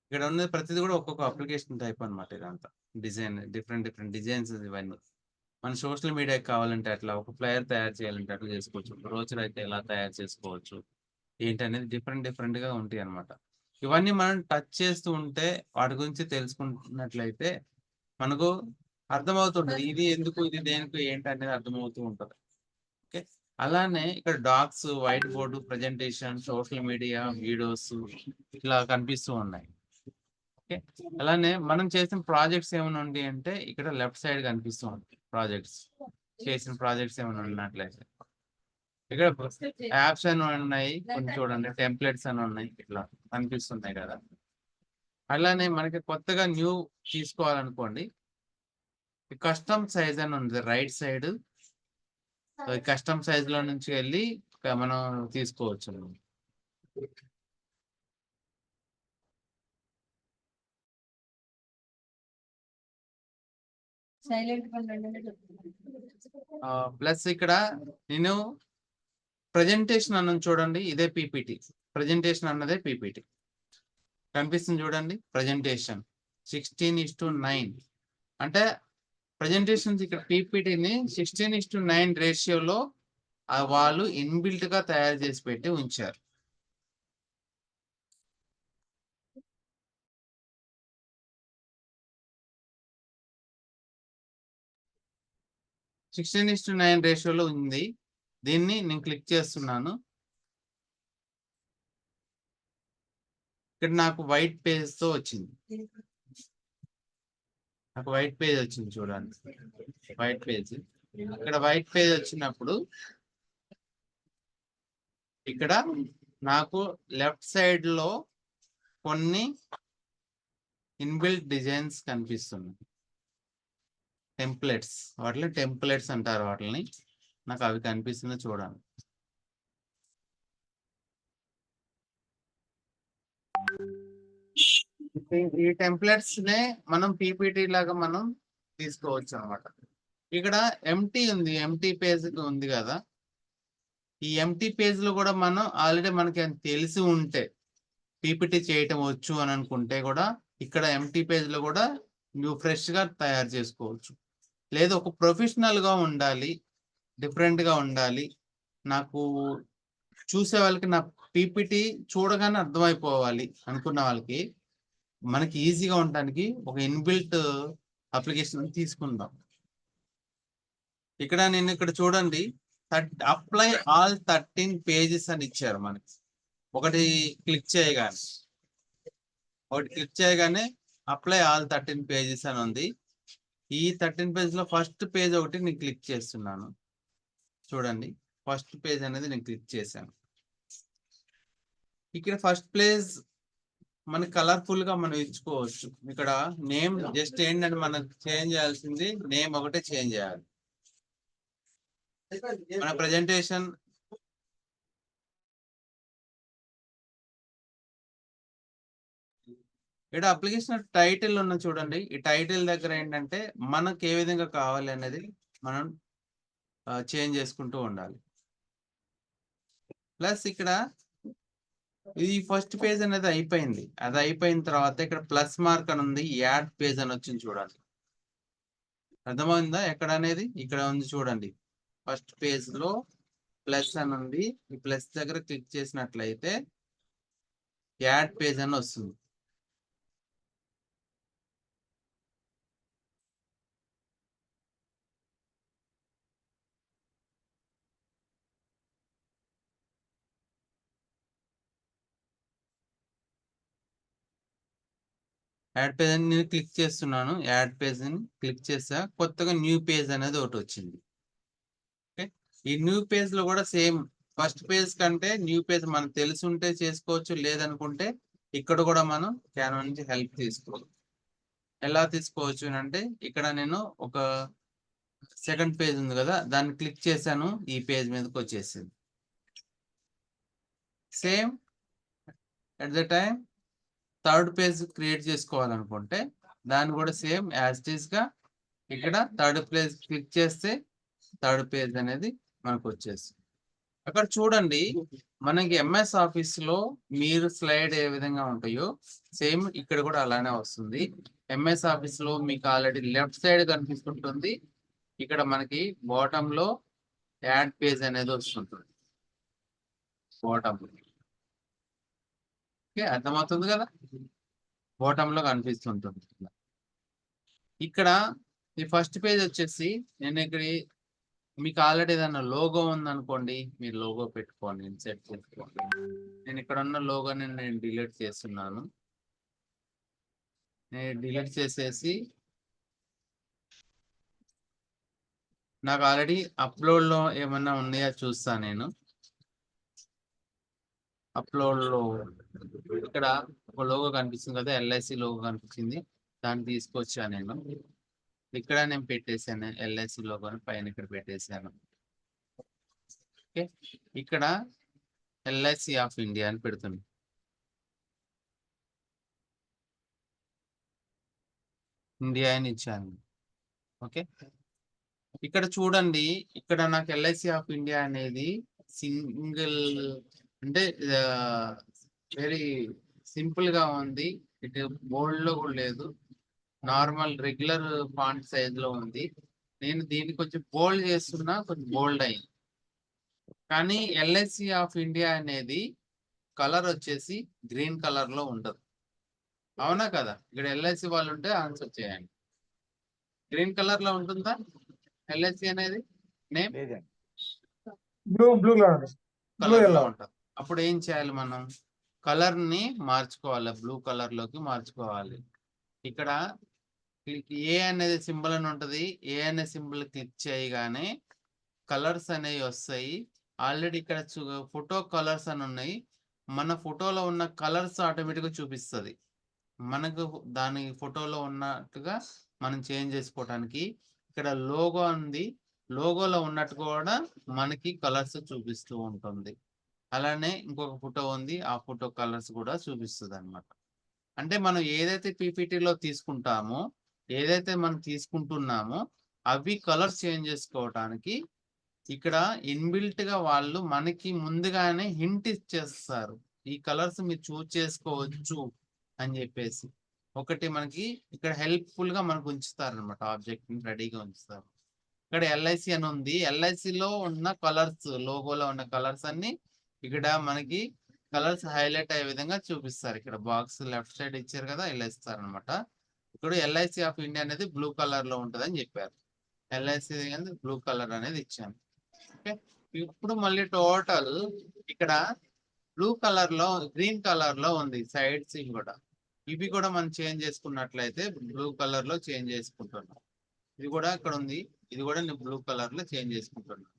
ఇక్కడ ఉన్నది ప్రతిది కూడా ఒక్కొక్క అప్లికేషన్ టైప్ అనమాట. ఇదంతా డిజైన్, డిఫరెంట్ డిజైన్స్. ఇవన్నీ మన సోషల్ మీడియాకి కావాలంటే అట్లా, ఒక ఫ్లైయర్ తయారు చేయాలంటే అట్లా చేసుకోవచ్చు. రోజులు అయితే ఎలా తయారు చేసుకోవచ్చు ఏంటి అనేది డిఫరెంట్ గా ఉంటాయి అనమాట. ఇవన్నీ మనం టచ్ చేస్తూ ఉంటే వాటి గురించి తెలుసుకున్నట్లయితే మనకు అర్థమవుతుంటది. ఇది ఎందుకు, ఇది దేనికి, ఏంటి అనేది అర్థమవుతూ ఉంటది. ఓకే. అలానే ఇక్కడ docs, white board, presentation, social media, videos ఇట్లా కనిపిస్తూ ఉన్నాయి. ఓకే. అలానే మనం చేసిన ప్రాజెక్ట్స్ ఏమైనా ఉంది అంటే ఇక్కడ లెఫ్ట్ సైడ్ కనిపిస్తూ ఉంటాయి. ప్రాజెక్ట్స్ చేసిన ప్రాజెక్ట్స్ ఏమైనా ఉన్నట్లయితే ఇక్కడ యాప్స్ అని ఉన్నాయి, కొన్ని చూడండి, టెంప్లెట్స్ అని ఉన్నాయి, ఇట్లా కనిపిస్తున్నాయి కదా. అలానే మనకి కొత్తగా న్యూ తీసుకోవాలనుకోండి, కస్టమ్ సైజ్ అని ఉంది రైట్ సైడ్. కస్టమ్ సైజ్ లో నుంచి వెళ్ళి మనం తీసుకోవచ్చు. ప్లస్ ఇక్కడ నేను ప్రజెంటేషన్ అన్నది చూడండి, ఇదే పీపీటీ. ప్రజెంటేషన్ అన్నదే పీపీటీ. కనిపిస్తుంది చూడండి ప్రజెంటేషన్ 16:9 అంటే ప్రజెంటేషన్స్ ఇక్కడ పీపీటీని 16:9 రేషియోలో వాళ్ళు ఇన్బిల్ట్ గా తయారు చేసి పెట్టి ఉంచారు. (16:9) రేషియోలో ఉంది. దీన్ని నేను క్లిక్ చేస్తున్నాను. ఇక్కడ నాకు వైట్ పేజ్ తో వచ్చింది. నాకు వైట్ పేజ్ వచ్చింది చూడండి. White page. ఇక్కడ వైట్ పేజ్ వచ్చినప్పుడు ఇక్కడ నాకు లెఫ్ట్ సైడ్ లో కొన్ని ఇన్బిల్ట్ డిజైన్స్ కనిపిస్తున్నాయి. టెంప్లెట్స్, వాటిని టెంప్లెట్స్ అంటారు. వాటిని నాకు అవి కనిపిస్తున్నాయి చూడండి. ఈ టెంప్లెట్స్ నే మనం పీపీటీ లాగా మనం తీసుకోవచ్చు అన్నమాట. ఇక్కడ ఎంటీ ఉంది, ఎంటీ పేజ్ ఉంది కదా. ఈ ఎంటీ పేజ్ లో కూడా మనం ఆల్రెడీ మనకి తెలిసి ఉంటే పీపీటీ చేయటం వచ్చు అని అనుకుంటే కూడా ఇక్కడ ఎంటీ పేజ్ లో కూడా నువ్వు ఫ్రెష్ గా తయారు చేసుకోవచ్చు. లేదు ఒక ప్రొఫెషనల్ గా ఉండాలి, డిఫరెంట్ గా ఉండాలి, నాకు చూసే వాళ్ళకి నా పీపీటీ చూడగానే అర్థమైపోవాలి అనుకున్న వాళ్ళకి మనకి ఈజీగా ఉండడానికి ఒక ఇన్బిల్ట్ అప్లికేషన్ తీసుకుందాం. ఇక్కడ నేను ఇక్కడ చూడండి అప్లై ఆల్ 13 పేజెస్ అని ఇచ్చారు మనకి. ఒకటి క్లిక్ చేయగానే అప్లై ఆల్ 13 పేజెస్ అని ఉంది. ఈ 13 పేజ్ లో ఫస్ట్ పేజ్ ఒకటి నేను క్లిక్ చేస్తున్నాను. చూడండి ఫస్ట్ పేజ్ అనేది నేను క్లిక్ చేశాను. ఇక్కడ ఫస్ట్ పేజ్ మనకి కలర్ఫుల్ గా మనం ఇచ్చుకోవచ్చు. ఇక్కడ నేమ్ జస్ట్ ఏంటంటే మనం చేంజ్ చేయాల్సింది నేమ్ ఒకటే చేంజ్ చేయాలి. మన ప్రెజెంటేషన్ ఇక్కడ అప్లికేషన్ టైటిల్ ఉన్న చూడండి. ఈ టైటిల్ దగ్గర ఏంటంటే మనకు ఏ విధంగా కావాలి అనేది మనం చేంజ్ చేసుకుంటూ ఉండాలి. ప్లస్ ఇక్కడ ఇది ఫస్ట్ పేజ్ అనేది అయిపోయింది. అది అయిపోయిన తర్వాత ఇక్కడ ప్లస్ మార్క్ అని ఉంది, యాడ్ పేజ్ అని వచ్చింది చూడండి. అర్థమైందా ఎక్కడ అనేది? ఇక్కడ ఉంది చూడండి. ఫస్ట్ పేజ్ లో ప్లస్ అని ఉంది. ఈ ప్లస్ దగ్గర క్లిక్ చేసినట్లయితే యాడ్ పేజ్ అని వస్తుంది. యాడ్ పేజ్ అని నేను క్లిక్ చేస్తున్నాను. యాడ్ పేజ్ అని క్లిక్ చేసా, కొత్తగా న్యూ పేజ్ అనేది ఒకటి వచ్చింది. ఓకే, ఈ న్యూ పేజ్ లో కూడా సేమ్ ఫస్ట్ పేజ్ కంటే న్యూ పేజ్ మనకు తెలిసి ఉంటే చేసుకోవచ్చు, లేదనుకుంటే ఇక్కడ కూడా మనం క్యాన్వా నుంచి హెల్ప్ తీసుకోవచ్చు. ఎలా తీసుకోవచ్చు అంటే ఇక్కడ నేను ఒక సెకండ్ పేజ్ ఉంది కదా, దాన్ని క్లిక్ చేశాను, ఈ పేజ్ మీదకి వచ్చేసింది. Same at the time third page create చేసుకోవాలనుకుంటే దాన్ని కూడా సేమ్ యాజ్ ఇట్ ఈస్ గా ఇక్కడ థర్డ్ పేజ్ క్లిక్ చేస్తే థర్డ్ పేజ్ అనేది మనకు వచ్చేస్తుంది. అక్కడ చూడండి మనకి ఎంఎస్ ఆఫీస్ లో మీరు స్లైడ్ ఏ విధంగా ఉంటాయో సేమ్ ఇక్కడ కూడా అలానే వస్తుంది. ఎంఎస్ ఆఫీస్ లో మీకు ఆల్రెడీ లెఫ్ట్ సైడ్ కనిపిస్తుంటుంది. ఇక్కడ మనకి బాటమ్ లో యాడ్ పేజ్ అనేది వస్తుంటుంది. బాటమ్ లో ఓకే, అర్థమవుతుంది కదా, బాటమ్ లో కనిపిస్తుంటుంది. ఇక్కడ ఈ ఫస్ట్ పేజ్ వచ్చేసి నేను ఇక్కడ మీకు ఆల్రెడీ ఏదైనా లోగో ఉందనుకోండి, మీరు లోగో పెట్టుకోండి, ఇన్సెట్ చేసుకోండి. నేను ఇక్కడ ఉన్న లోగోని నేను డిలీట్ చేస్తున్నాను. నేను డిలీట్ చేసేసి నాకు ఆల్రెడీ అప్లోడ్ లో ఏమన్నా ఉన్నాయా చూస్తాను నేను. అప్లోడ్ లో ఇక్కడ ఒక లోగో కనిపిస్తుంది కదా, ఎల్ఐసి లోగో కనిపించింది, దాన్ని తీసుకొచ్చా నేను. ఇక్కడ నేను పెట్టేశాను ఎల్ఐసి లోగోని, పైన ఇక్కడ పెట్టేశాను. ఓకే, ఇక్కడ ఎల్ఐసి ఆఫ్ ఇండియా అని పెడుతుంది. ఇండియా అని ఇచ్చాను. ఓకే, ఇక్కడ చూడండి, ఇక్కడ నాకు ఎల్ఐసి ఆఫ్ ఇండియా అనేది సింగిల్ అంటే వెరీ సింపుల్ గా ఉంది, ఇటు బోల్డ్ లో కూడా లేదు, నార్మల్ రెగ్యులర్ ఫాంట్ సైజ్ లో ఉంది. నేను దీన్ని కొంచెం బోల్డ్ చేస్తున్నా, కొంచెం బోల్డ్ అయింది. కానీ ఎల్ఐసి ఆఫ్ ఇండియా అనేది కలర్ వచ్చేసి గ్రీన్ కలర్ లో ఉండదు. అవునా కదా? ఇక్కడ ఎల్ఐసి వాళ్ళు ఉంటే ఆన్సర్ చేయండి. గ్రీన్ కలర్ లో ఉంటుందా ఎల్ఐసి అనేది నేమ్? లేదండి. బ్లూ కలర్ బ్లూ కలర్ లో ఎల్లో ఉంటుంది. అప్పుడు ఏం చేయాలి మనం? కలర్ ని మార్చుకోవాలి, బ్లూ కలర్ లోకి మార్చుకోవాలి. ఇక్కడ ఏ అనేది సింబల్ అని ఉంటది. ఏ అనే సింబల్ క్లిక్ చేయగానే కలర్స్ అనేవి వస్తాయి. ఆల్రెడీ ఇక్కడ ఫోటో కలర్స్ అని ఉన్నాయి. మన ఫోటోలో ఉన్న కలర్స్ ఆటోమేటిక్ గా చూపిస్తుంది. మనకు దాని ఫోటోలో ఉన్నట్టుగా మనం చేంజ్ చేసుకోవడానికి ఇక్కడ లోగో ఉంది. లోగోలో ఉన్నట్టు కూడా మనకి కలర్స్ చూపిస్తూ ఉంటుంది. అలానే ఇంకొక ఫోటో ఉంది, ఆ ఫోటో కలర్స్ కూడా చూపిస్తుంది అన్నమాట. అంటే మనం ఏదైతే పీపీటీలో తీసుకుంటామో, ఏదైతే మనం తీసుకుంటున్నామో అవి కలర్స్ చేంజ్ చేసుకోవడానికి ఇక్కడ ఇన్బిల్ట్ గా వాళ్ళు మనకి ముందుగానే హింట్ ఇచ్చేస్తారు. ఈ కలర్స్ మీరు చూస్ చేసుకోవచ్చు అని చెప్పేసి ఒకటి మనకి ఇక్కడ హెల్ప్ఫుల్ గా మనకు ఉంచుతారు అనమాట. ఆబ్జెక్ట్ ని రెడీగా ఉంచుతారు. ఇక్కడ ఎల్ఐసి అని ఉంది. ఎల్ఐసిలో ఉన్న కలర్స్, లోగోలో ఉన్న కలర్స్ అన్ని ఇక్కడ మనకి కలర్స్ హైలైట్ అయ్యే విధంగా చూపిస్తారు. ఇక్కడ బాక్స్ లెఫ్ట్ సైడ్ ఇచ్చారు కదా, ఇలా ఇస్తారు అనమాట. ఇప్పుడు ఎల్ఐసి ఆఫ్ ఇండియా అనేది బ్లూ కలర్ లో ఉంటుంది అని చెప్పారు. ఎల్ఐసి అనేది బ్లూ కలర్ అనేది ఇచ్చాను. ఓకే, ఇప్పుడు మళ్ళీ టోటల్ ఇక్కడ బ్లూ కలర్ లో, గ్రీన్ కలర్ లో ఉంది సైడ్స్ కూడా. ఇవి కూడా మనం చేంజ్ చేసుకున్నట్లయితే బ్లూ కలర్ లో చేంజ్ చేసుకుంటున్నాం. ఇది కూడా ఇక్కడ ఉంది, ఇది కూడా నేను బ్లూ కలర్ లో చేంజ్ చేసుకుంటున్నాను.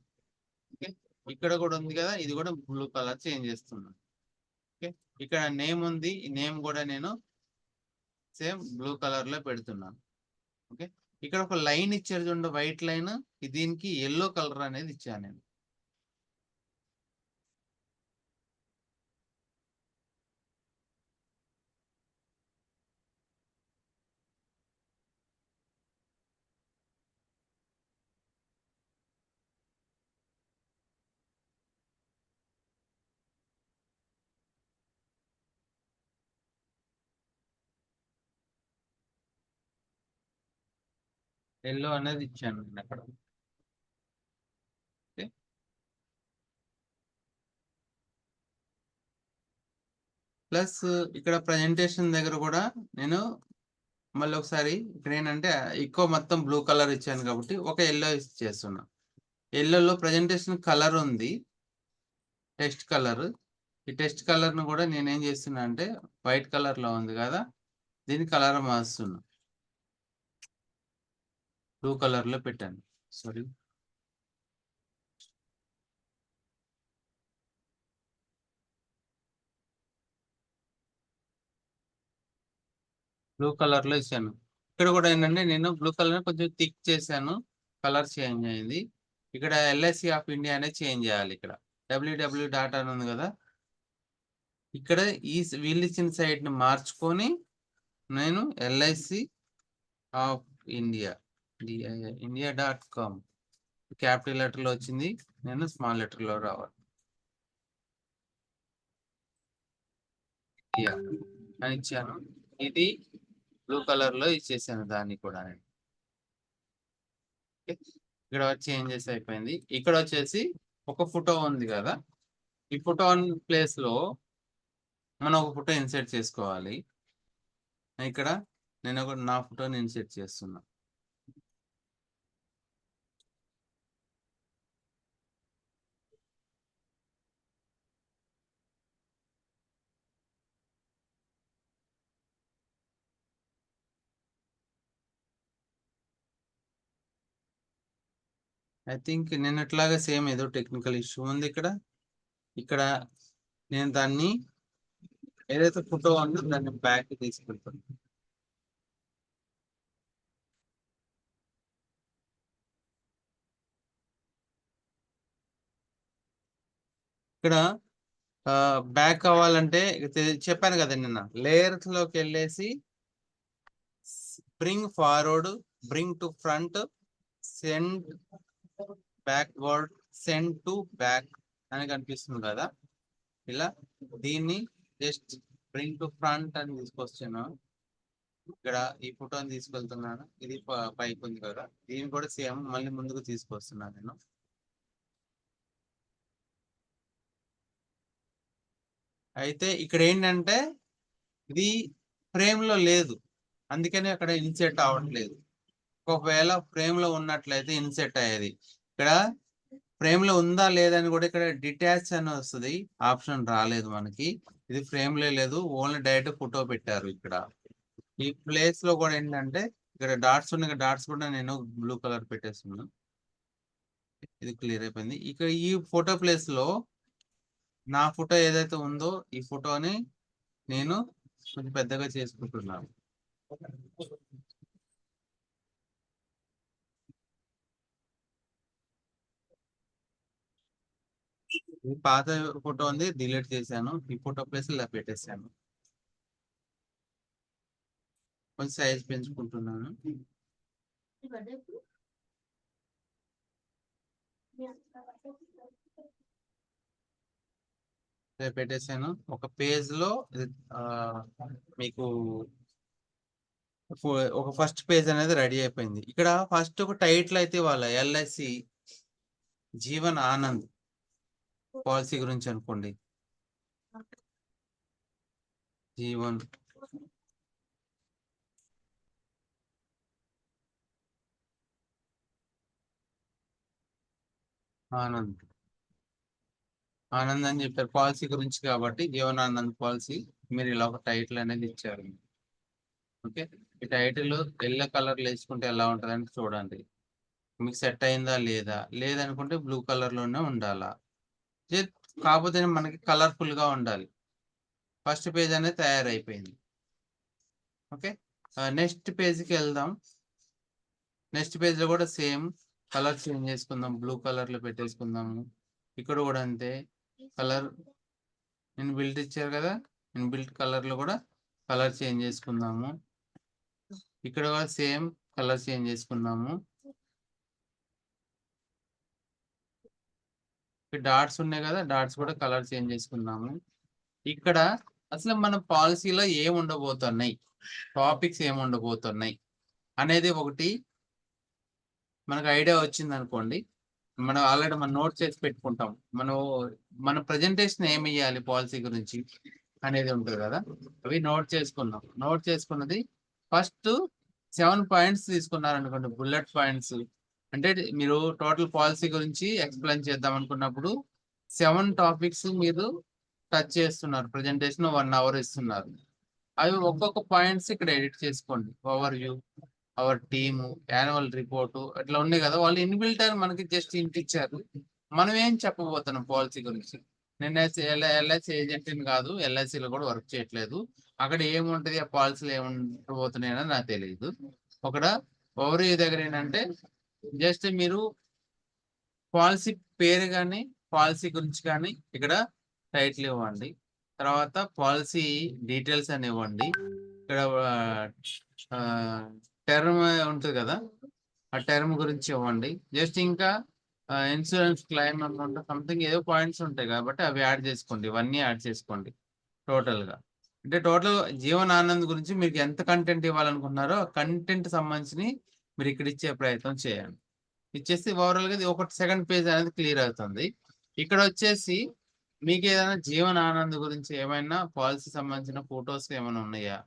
ఓకే, ఇక్కడ కూడా ఉంది కదా, ఇది కూడా బ్లూ కలర్ చేంజ్ చేస్తున్నాను. ఓకే, ఇక్కడ నేమ్ ఉంది, ఈ నేమ్ కూడా నేను సేమ్ బ్లూ కలర్ లో పెడుతున్నాను. ఓకే, ఇక్కడ ఒక లైన్ ఇచ్చారు చూడండి, వైట్ లైన్. దీనికి ఎల్లో కలర్ అనేది ఇచ్చాను నేను. ఎల్లో అనేది ఇచ్చాను నేను అక్కడ. ఓకే, ప్లస్ ఇక్కడ ప్రజెంటేషన్ దగ్గర కూడా నేను మళ్ళీ ఒకసారి ఇక్కడ ఏంటంటే ఎక్కువ మొత్తం బ్లూ కలర్ ఇచ్చాను కాబట్టి ఒక ఎల్లో చేస్తున్నా. ఎల్లోలో ప్రజెంటేషన్ కలర్ ఉంది, టెక్స్ట్ కలర్. ఈ టెక్స్ట్ కలర్ ను కూడా నేనేం చేస్తున్నా అంటే వైట్ కలర్ లో ఉంది కదా, దీని కలర్ మారుస్తున్నా, బ్లూ కలర్ లో పెట్టాను. సారీ, బ్లూ కలర్ లో ఇచ్చాను. ఇక్కడ కూడా ఏంటంటే నేను బ్లూ కలర్ కొంచెం థిక్ చేశాను, కలర్ చేంజ్ అయింది. ఇక్కడ ఎల్ఐసి ఆఫ్ ఇండియా అనేది చేంజ్ చేయాలి. ఇక్కడ www డాట్ అని ఉంది కదా, ఇక్కడ ఈ వీళ్ళు ఇచ్చిన సైట్ ని మార్చుకొని నేను ఎల్ఐసి ఆఫ్ ఇండియా.com క్యాపిటల్ లెటర్ లో వచ్చింది, నేను స్మాల్ లెటర్ లో రావాలి అని ఇచ్చాను. ఇది బ్లూ కలర్ లో ఇచ్చేసాను దాన్ని కూడా నేను. ఇక్కడ చేంజెస్ అయిపోయింది. ఇక్కడ వచ్చేసి ఒక ఫోటో ఉంది కదా, ఈ ఫోటో ప్లేస్ లో మనం ఒక ఫోటో ఇన్సర్ట్ చేసుకోవాలి. ఇక్కడ నేను నా ఫోటోని ఇన్సర్ట్ చేస్తున్నా. ఐ థింక్ నేను ఎట్లాగా సేమ్ ఏదో టెక్నికల్ ఇష్యూ ఉంది ఇక్కడ. ఇక్కడ నేను దాన్ని ఏదైతే ఫోటో ఉందో దాన్ని బ్యాక్ తీసుకెళ్తాను. ఇక్కడ బ్యాక్ కావాలంటే చెప్పాను కదా నిన్న, లేయర్స్ లోకి వెళ్ళేసి bring forward, bring to front, send backward, send to back అని కనిపిస్తుంది కదా. ఇలా దీన్ని జస్ట్ బ్రింగ్ టు ఫ్రంట్ అని తీసుకొచ్చాను. ఇక్కడ ఈ ఫోటోని తీసుకెళ్తున్నాను. ఇది పైకి ఉంది కదా, దీన్ని కూడా సేమ్ మళ్ళీ ముందుకు తీసుకొస్తున్నాను నేను. అయితే ఇక్కడ ఏంటంటే ఇది ఫ్రేమ్ లో లేదు, అందుకని అక్కడ ఇన్సెట్ అవ్వట్లేదు. ఒకవేళ ఫ్రేమ్ లో ఉన్నట్లయితే ఇన్సెట్ అయ్యేది. ఇక్కడ ఫ్రేమ్ లో ఉందా లేదని కూడా ఇక్కడ డిటాచ్ అని వస్తుంది, ఆప్షన్ రాలేదు మనకి. ఇది ఫ్రేమ్ లో లేదు, ఓన్లీ డైరెక్ట్ ఫోటో పెట్టారు. ఇక్కడ ఈ ప్లేస్ లో కూడా ఏంటంటే ఇక్కడ డాట్స్ ఉన్నాయి, డాట్స్ కూడా నేను బ్లూ కలర్ పెట్టేస్తున్నాను. ఇది క్లియర్ అయిపోయింది. ఇక్కడ ఈ ఫోటో ప్లేస్ లో నా ఫోటో ఏదైతే ఉందో ఈ ఫోటోని నేను కొంచెం పెద్దగా చేసుకుంటున్నాను. ఈ పాత ఫోటో ఉంది, డిలీట్ చేశాను. ఈ ఫోటో ప్లేస్ ఇలా పెట్టేశాను. కొంచెం సైజ్ పెంచుకుంటున్నాను. పెట్టేశాను. ఒక పేజ్ లో మీకు ఒక ఫస్ట్ పేజ్ అనేది రెడీ అయిపోయింది. ఇక్కడ ఫస్ట్ ఒక టైటిల్ అయితే వాళ్ళ ఎల్ఐసి జీవన్ ఆనంద్ పాలసీ గురించి అనుకోండి. జీవన్ ఆనంద్ ఆనంద్ అని చెప్పారు పాలసీ గురించి కాబట్టి, జీవనానంద్ పాలసీ మీరు ఇలా ఒక టైటిల్ అనేది ఇచ్చారు. ఓకే, ఈ టైటిల్ ఎల్లో కలర్ వేసుకుంటే ఎలా ఉంటుంది అంటే చూడండి, మీకు సెట్ అయిందా లేదా. లేదనుకుంటే బ్లూ కలర్ లోనే ఉండాలా, కాకపోతే మనకి కలర్ఫుల్ గా ఉండాలి. ఫస్ట్ పేజ్ అనేది తయారైపోయింది. ఓకే, నెక్స్ట్ పేజ్కి వెళ్దాం. నెక్స్ట్ పేజ్ లో కూడా సేమ్ కలర్ చేంజ్ చేసుకుందాం, బ్లూ కలర్ లో పెట్టేసుకుందాము. ఇక్కడ కూడా అంతే, కలర్ ఇన్బిల్ట్ ఇచ్చారు కదా, ఇన్బిల్ట్ కలర్ లో కూడా కలర్ చేంజ్ చేసుకుందాము. ఇక్కడ కూడా సేమ్ కలర్ చేంజ్ చేసుకుందాము. డాట్స్ ఉన్నాయి కదా, డాట్స్ కూడా కలర్ చేంజ్ చేసుకుందాము. ఇక్కడ అసలు మన పాలసీలో ఏం ఉండబోతున్నాయి, టాపిక్స్ ఏం ఉండబోతున్నాయి అనేది ఒకటి మనకు ఐడియా వచ్చింది అనుకోండి. మనం ఆల్రెడీ మనం నోట్ చేసి పెట్టుకుంటాం. మన ప్రజెంటేషన్ ఏమి ఇవ్వాలి పాలసీ గురించి అనేది ఉంటుంది కదా, అవి నోట్ చేసుకుందాం. నోట్ చేసుకున్నది ఫస్ట్ 7 పాయింట్స్ తీసుకున్నారనుకోండి, బుల్లెట్ పాయింట్స్. అంటే మీరు టోటల్ పాలసీ గురించి ఎక్స్ప్లెయిన్ చేద్దాం అనుకున్నప్పుడు 7 టాపిక్స్ మీరు టచ్ చేస్తున్నారు. ప్రజెంటేషన్ 1 అవర్ ఇస్తున్నారు. అవి ఒక్కొక్క పాయింట్స్ ఇక్కడ ఎడిట్ చేసుకోండి. Overview, our team, annual report అట్లా ఉన్నాయి కదా. వాళ్ళు ఇన్బిల్ట్ అని మనకి జస్ట్ ఇంటి ఇచ్చారు. మనం ఏం చెప్పబోతున్నాం పాలసీ గురించి. నేను ఎల్ఐసి ఏజెంట్ని కాదు, ఎల్ఐసిలో కూడా వర్క్ చేయట్లేదు. అక్కడ ఏముంటది, ఆ పాలసీలు ఏముండబోతున్నాయి అనేది నాకు తెలియదు. ఒకడ ఓవర్ వ్యూ దగ్గర ఏంటంటే జస్ట్ మీరు పాలసీ పేరు కానీ పాలసీ గురించి కానీ ఇక్కడ టైటిల్ ఇవ్వండి. తర్వాత పాలసీ డీటెయిల్స్ అని ఇవ్వండి. ఇక్కడ టర్మ్ ఉంటుంది కదా, ఆ టర్మ్ గురించి ఇవ్వండి. జస్ట్ ఇంకా ఇన్సూరెన్స్ క్లెయిమ్ అమౌంట్ సంథింగ్ ఏదో పాయింట్స్ ఉంటాయి కాబట్టి అవి యాడ్ చేసుకోండి. ఇవన్నీ యాడ్ చేసుకోండి టోటల్గా. అంటే టోటల్ జీవన్ ఆనంద్ గురించి మీకు ఎంత కంటెంట్ ఇవ్వాలనుకుంటున్నారో కంటెంట్ సంబంధించి మీరు ఇక్కడ ఇచ్చే ప్రయత్నం చేయండి. ఇచ్చేసి ఓవరాల్గా ఇది ఒక సెకండ్ పేజ్ అనేది క్లియర్ అవుతుంది. ఇక్కడ వచ్చేసి మీకు ఏదైనా జీవన్ ఆనంద్ గురించి ఏమైనా పాలసీ సంబంధించిన ఫొటోస్ ఏమైనా ఉన్నాయా,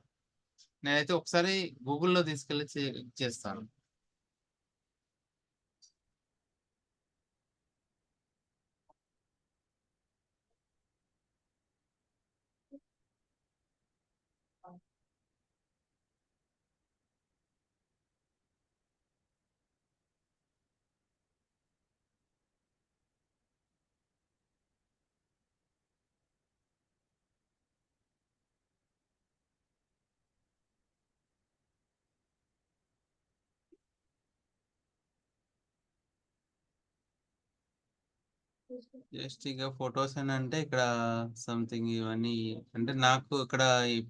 నేనైతే ఒకసారి గూగుల్లో తీసుకెళ్ళి చేస్తాను. జస్ట్ ఇక ఫొటోస్ అని అంటే ఇక్కడ సంథింగ్ ఇవన్నీ అంటే నాకు ఇక్కడ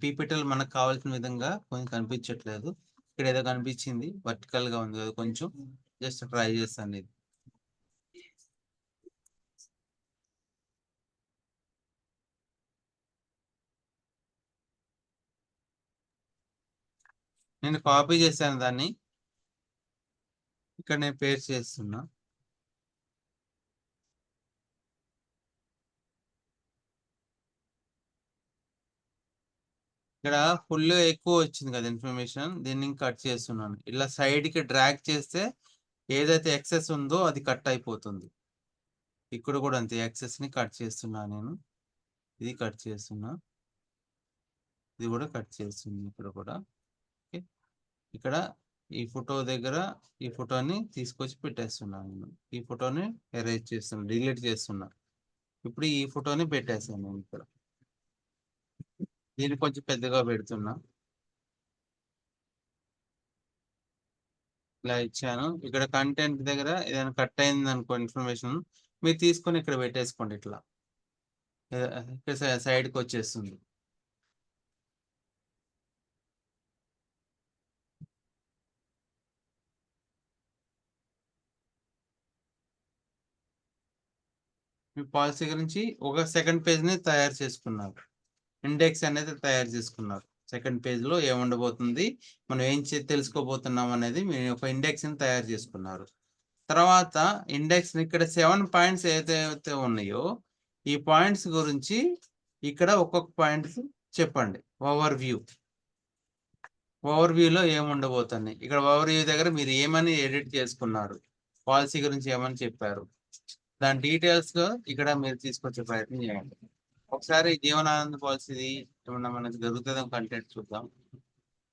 పీపీటీలు మనకు కావాల్సిన విధంగా కొంచెం కనిపించట్లేదు. ఇక్కడ ఏదో కనిపించింది, వర్టికల్ గా ఉంది కదా కొంచెం. జస్ట్ ట్రై చేస్తాను ఇది. నేను కాపీ చేశాను దాన్ని, ఇక్కడ నేను పేస్ట్ చేస్తున్నా. ఇక్కడ ఫుల్ ఎక్కువ వచ్చింది కదా ఇన్ఫర్మేషన్, దీన్ని కట్ చేస్తున్నాను. ఇలా సైడ్ కి డ్రాగ్ చేస్తే ఏదైతే ఎక్సెస్ ఉందో అది కట్ అయిపోతుంది. ఇక్కడ కూడా అంతే, ఎక్సెస్ ని కట్ చేస్తున్నా నేను. ఇది కట్ చేస్తున్నా, ఇది కూడా కట్ చేస్తుంది. ఇక్కడ కూడా ఓకే. ఇక్కడ ఈ ఫోటో దగ్గర ఈ ఫోటోని తీసుకొచ్చి పెట్టేస్తున్నాను నేను. ఈ ఫోటోని ఎరేజ్ చేస్తున్నా, డిలీట్ చేస్తున్నా. ఇప్పుడు ఈ ఫోటోని పెట్టేస్తాను నేను ఇక్కడ. దీన్ని కొంచెం పెద్దగా పెడుతున్నా, ఇలా ఇచ్చాను. ఇక్కడ కంటెంట్ దగ్గర ఏదైనా కట్ అయింది అనుకో ఇన్ఫర్మేషన్, మీరు తీసుకొని ఇక్కడ పెట్టేసుకోండి. ఇట్లా ఇక్కడ సైడ్కి వచ్చేస్తుంది. మీ పాలసీ గురించి ఒక సెకండ్ పేజ్ని తయారు చేసుకున్నారు, ఇండెక్స్ అనేది తయారు చేసుకున్నారు. సెకండ్ పేజ్లో ఏముండబోతుంది, మనం ఏం తెలుసుకోబోతున్నాం అనేది మీరు ఒక ఇండెక్స్ని తయారు చేసుకున్నారు. తర్వాత ఇండెక్స్ని ఇక్కడ 7 పాయింట్స్ ఏదైతే ఉన్నాయో ఈ పాయింట్స్ గురించి ఇక్కడ ఒక్కొక్క పాయింట్ చెప్పండి. ఓవర్వ్యూలో ఏముండబోతుంది, ఇక్కడ ఓవర్వ్యూ దగ్గర మీరు ఏమని ఎడిట్ చేసుకున్నారు, పాలసీ గురించి ఏమని చెప్పారు, దాని డీటెయిల్స్ ఇక్కడ మీరు తీసుకొచ్చే ప్రయత్నం చేయండి. ఒకసారి జీవనానంద పాలసీది ఏమన్నా మనకు దొరుకుతుందో కంటెంట్ చూద్దాం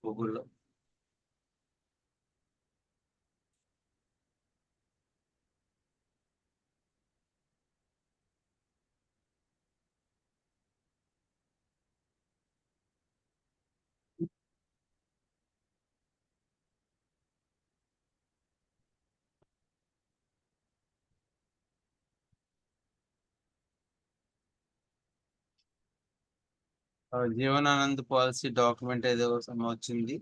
గూగుల్లో. జీవనానంద్ పాలసీ డాక్యుమెంట్ ఏదో వచ్చింది.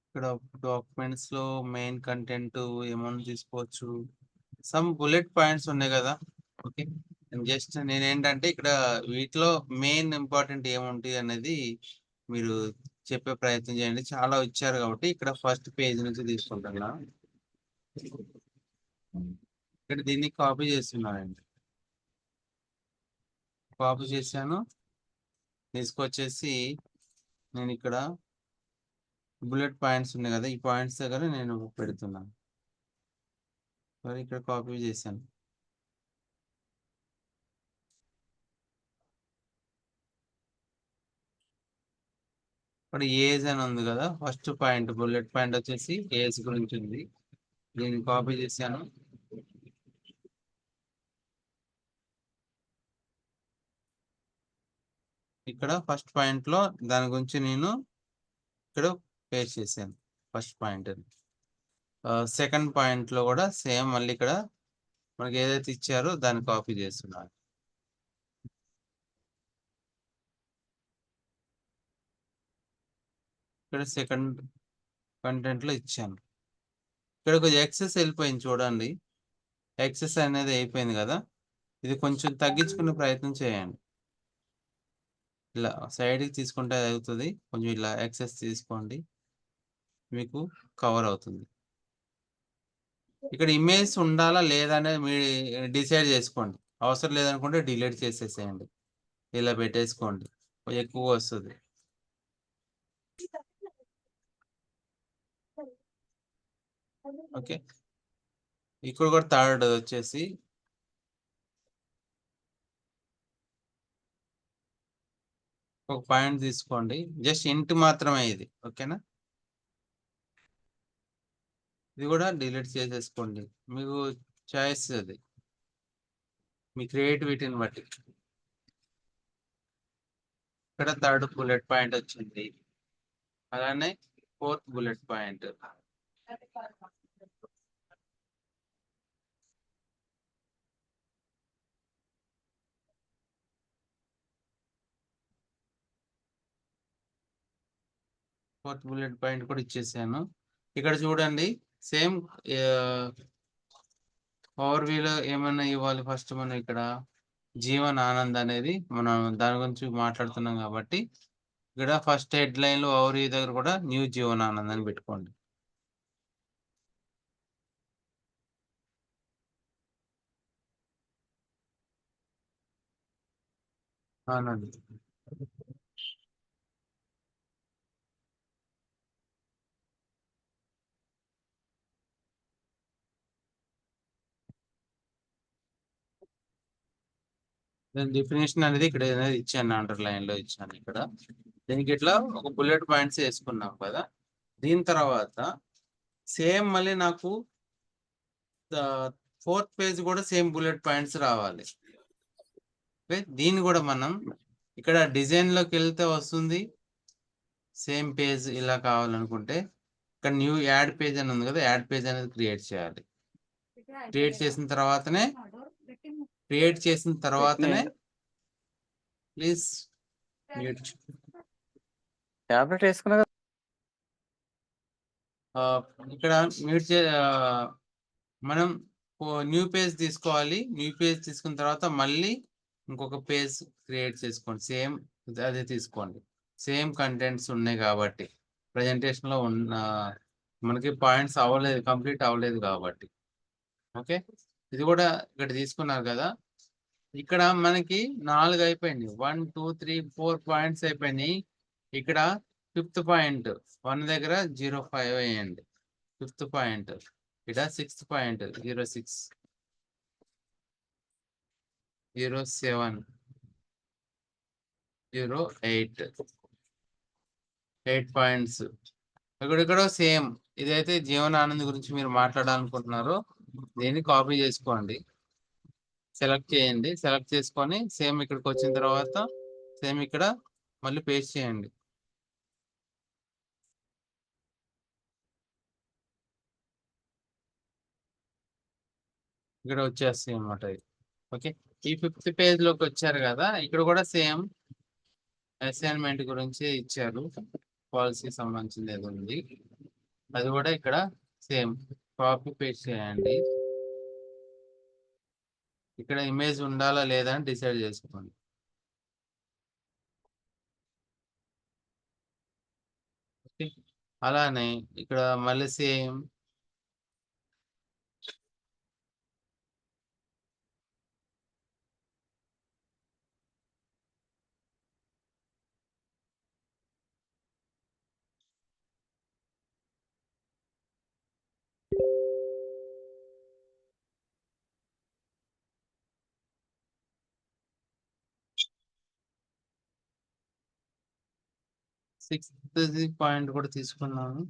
ఇక్కడ డాక్యుమెంట్స్ లో మెయిన్ కంటెంట్ ఏమన్నా తీసుకోవచ్చు. సమ్ బుల్లెట్ పాయింట్స్ ఉన్నాయి కదా. ఓకే, జస్ట్ నేనేంటంటే ఇక్కడ వీటిలో మెయిన్ ఇంపార్టెంట్ ఏముంటాయి అనేది మీరు చెప్పే ప్రయత్నం చేయండి. చాలా ఇచ్చారు కాబట్టి ఇక్కడ ఫస్ట్ పేజ్ నుంచి తీసుకుంటున్నా. ఇక్కడ దీన్ని కాపీ చేస్తున్నానండి, కాపీ చేశాను. తీసుకొచ్చేసి నేను ఇక్కడ బుల్లెట్ పాయింట్స్ ఉన్నాయి కదా, ఈ పాయింట్స్ దగ్గర నేను పెడుతున్నాను. మరి ఇక్కడ కాపీ చేశాను. ఇక్కడ ఏజ్ అని ఉంది కదా, ఫస్ట్ పాయింట్ బుల్లెట్ పాయింట్ వచ్చేసి ఏజ్ గురించి ఉంది. దీన్ని కాపీ చేశాను. ఇక్కడ ఫస్ట్ పాయింట్ లో దాని గురించి నేను ఇక్కడ పేస్ట్ చేశాను ఫస్ట్ పాయింట్. సెకండ్ పాయింట్ లో కూడా సేమ్ మళ్ళీ ఇక్కడ మనకి ఏదైతే ఇచ్చారో దాన్ని కాపీ చేస్తున్నాను. ఇక్కడ సెకండ్ కంటెంట్ లో ఇచ్చాను. ఇక్కడ కొంచెం ఎక్సెస్ వెళ్ళిపోయింది చూడండి, ఎక్సెస్ అనేది అయిపోయింది కదా. ఇది కొంచెం తగ్గించుకునే ప్రయత్నం చేయండి. ఇలా సైడ్కి తీసుకుంటే అవుతుంది, కొంచెం ఇలా ఎక్సెస్ తీసుకోండి, మీకు కవర్ అవుతుంది. ఇక్కడ ఇమేజ్ ఉండాలా లేదా అనేది మీరు డిసైడ్ చేసుకోండి. అవసరం లేదనుకుంటే డిలీట్ చేసేసేయండి, ఇలా పెట్టేసుకోండి, ఎక్కువ వస్తుంది. ఓకే, ఇక్కడ కూడా థర్డ్ వచ్చేసి ఒక పాయింట్ తీసుకోండి, జస్ట్ ఇంట్ మాత్రమే ఇది. ఓకేనా, ఇది కూడా డిలీట్ చేసేసుకోండి, మీకు చాయిస్ అది, మీ క్రియేటివిటీని బట్టి. ఇక్కడ థర్డ్ బుల్లెట్ పాయింట్ వచ్చింది, అలానే fourth bullet point. Fourth bullet point కూడా ఇచ్చేసాను. ఇక్కడ చూడండి, సేమ్ ఓవర్ వ్యూలో ఏమన్నా ఇవ్వాలి ఫస్ట్ మనం ఇక్కడ జీవన్ ఆనంద్ అనేది మనం దాని గురించి మాట్లాడుతున్నాం కాబట్టి ఇక్కడ ఫస్ట్ హెడ్ లైన్ లో ఓవర్ వ్యూ దగ్గర కూడా న్యూ జీవన్ ఆనంద్ అని పెట్టుకోండి. ఆనంద్ దాని డెఫినేషన్ అనేది ఇక్కడ అనేది ఇచ్చాను, అండర్లైన్ లో ఇచ్చాను ఇక్కడ. దీనికి ఇట్లా ఒక బుల్లెట్ పాయింట్స్ వేసుకున్నాం కదా. దీని తర్వాత సేమ్ మళ్ళీ నాకు 4th పేజ్ కూడా సేమ్ బుల్లెట్ పాయింట్స్ రావాలి. దీన్ని కూడా మనం ఇక్కడ డిజైన్ లోకి వెళ్తే వస్తుంది. సేమ్ పేజ్ ఇలా కావాలనుకుంటే ఇక్కడ న్యూ యాడ్ పేజ్ అని ఉంది కదా, యాడ్ పేజ్ అనేది క్రియేట్ చేయాలి. క్రియేట్ చేసిన తర్వాతనే ప్లీజ్ మ్యూట్. టాబ్లెట్ వేసుకున్నా ఇక్కడ మ్యూట్ చే మనం న్యూ పేజ్ తీసుకోవాలి. న్యూ పేజ్ తీసుకున్న తర్వాత మళ్ళీ ఇంకొక పేజ్ క్రియేట్ చేసుకోండి. సేమ్ అదే తీసుకోండి. సేమ్ కంటెంట్స్ ఉన్నాయి కాబట్టి ప్రజెంటేషన్లో ఉన్న మనకి పాయింట్స్ అవ్వలేదు, కంప్లీట్ అవ్వలేదు కాబట్టి. ఓకే, ఇది కూడా ఇక్కడ తీసుకున్నారు కదా. ఇక్కడ మనకి 4 అయిపోయింది. 1 2 3 4 పాయింట్స్ అయిపోయినాయి. ఇక్కడ 5th పాయింట్ 1 దగ్గర 0.5 వేయండి. 5th పాయింట్ ఇక్కడ 6th పాయింట్ 0.6 0.7 0.8 8 పాయింట్స్. ఇక్కడ సేమ్ ఇదైతే జీవన్ ఆనంద్ గురించి మీరు మాట్లాడాలనుకుంటున్నారో దీన్ని కాపీ చేసుకోండి, సెలెక్ట్ చేయండి. సెలెక్ట్ చేసుకొని సేమ్ ఇక్కడికి వచ్చిన తర్వాత సేమ్ ఇక్కడ మళ్ళీ పేస్ట్ చేయండి. ఇక్కడ వచ్చేస్తాయి అన్నమాట. ఓకే, ఈ 5th పేజ్ లోకి వచ్చారు కదా. ఇక్కడ కూడా సేమ్ అసైన్మెంట్ గురించి ఇచ్చారు, పాలసీ సంబంధించింది ఏదో ఉంది, అది కూడా ఇక్కడ సేమ్ కాపీ పేస్ట్ చేయండి. ఇక్కడ ఇమేజ్ ఉండాలా లేదా అని డిసైడ్ చేసుకోండి. ఓకే, అలానే ఇక్కడ మళ్ళీ సేమ్ సిక్స్త్ పాయింట్ కూడా తీసుకున్నాను.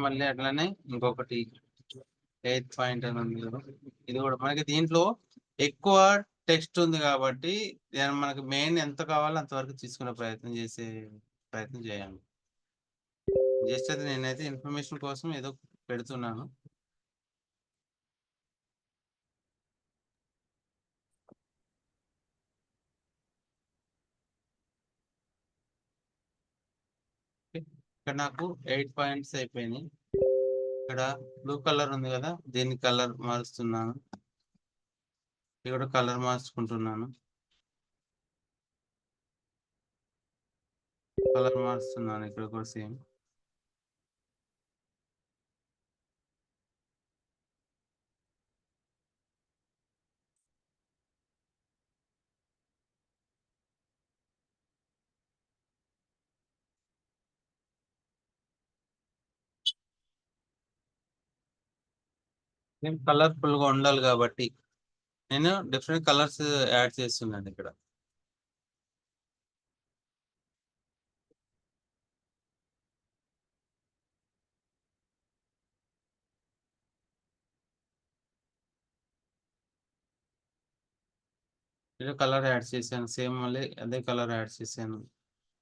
మళ్ళీ అట్లానే ఇంకొకటి 8th పాయింట్ అని ఉంది కదా. ఇది కూడా మనకి దీంట్లో ఎక్కువ టెక్స్ట్ ఉంది కాబట్టి మనకి మెయిన్ ఎంత కావాలో అంతవరకు తీసుకునే ప్రయత్నం చేయాలి. జస్ట్ అది నేనైతే ఇన్ఫర్మేషన్ కోసం ఏదో పెడుతున్నాను. ఇక్కడ నాకు 8 పాయింట్స్ అయిపోయినాయి. ఇక్కడ బ్లూ కలర్ ఉంది కదా, దీన్ని కలర్ మారుస్తున్నాను. ఇక్కడ కలర్ మార్చుకుంటున్నాను. కలర్ మారుస్తున్నాను ఇక్కడ కూడా సేమ్. కలర్ఫుల్ గా ఉండాలి కాబట్టి నేను డిఫరెంట్ కలర్స్ యాడ్ చేస్తున్నాను ఇక్కడ. ఇలా కలర్ యాడ్ చేశాను, సేమ్ మళ్ళీ అదే కలర్ యాడ్ చేశాను,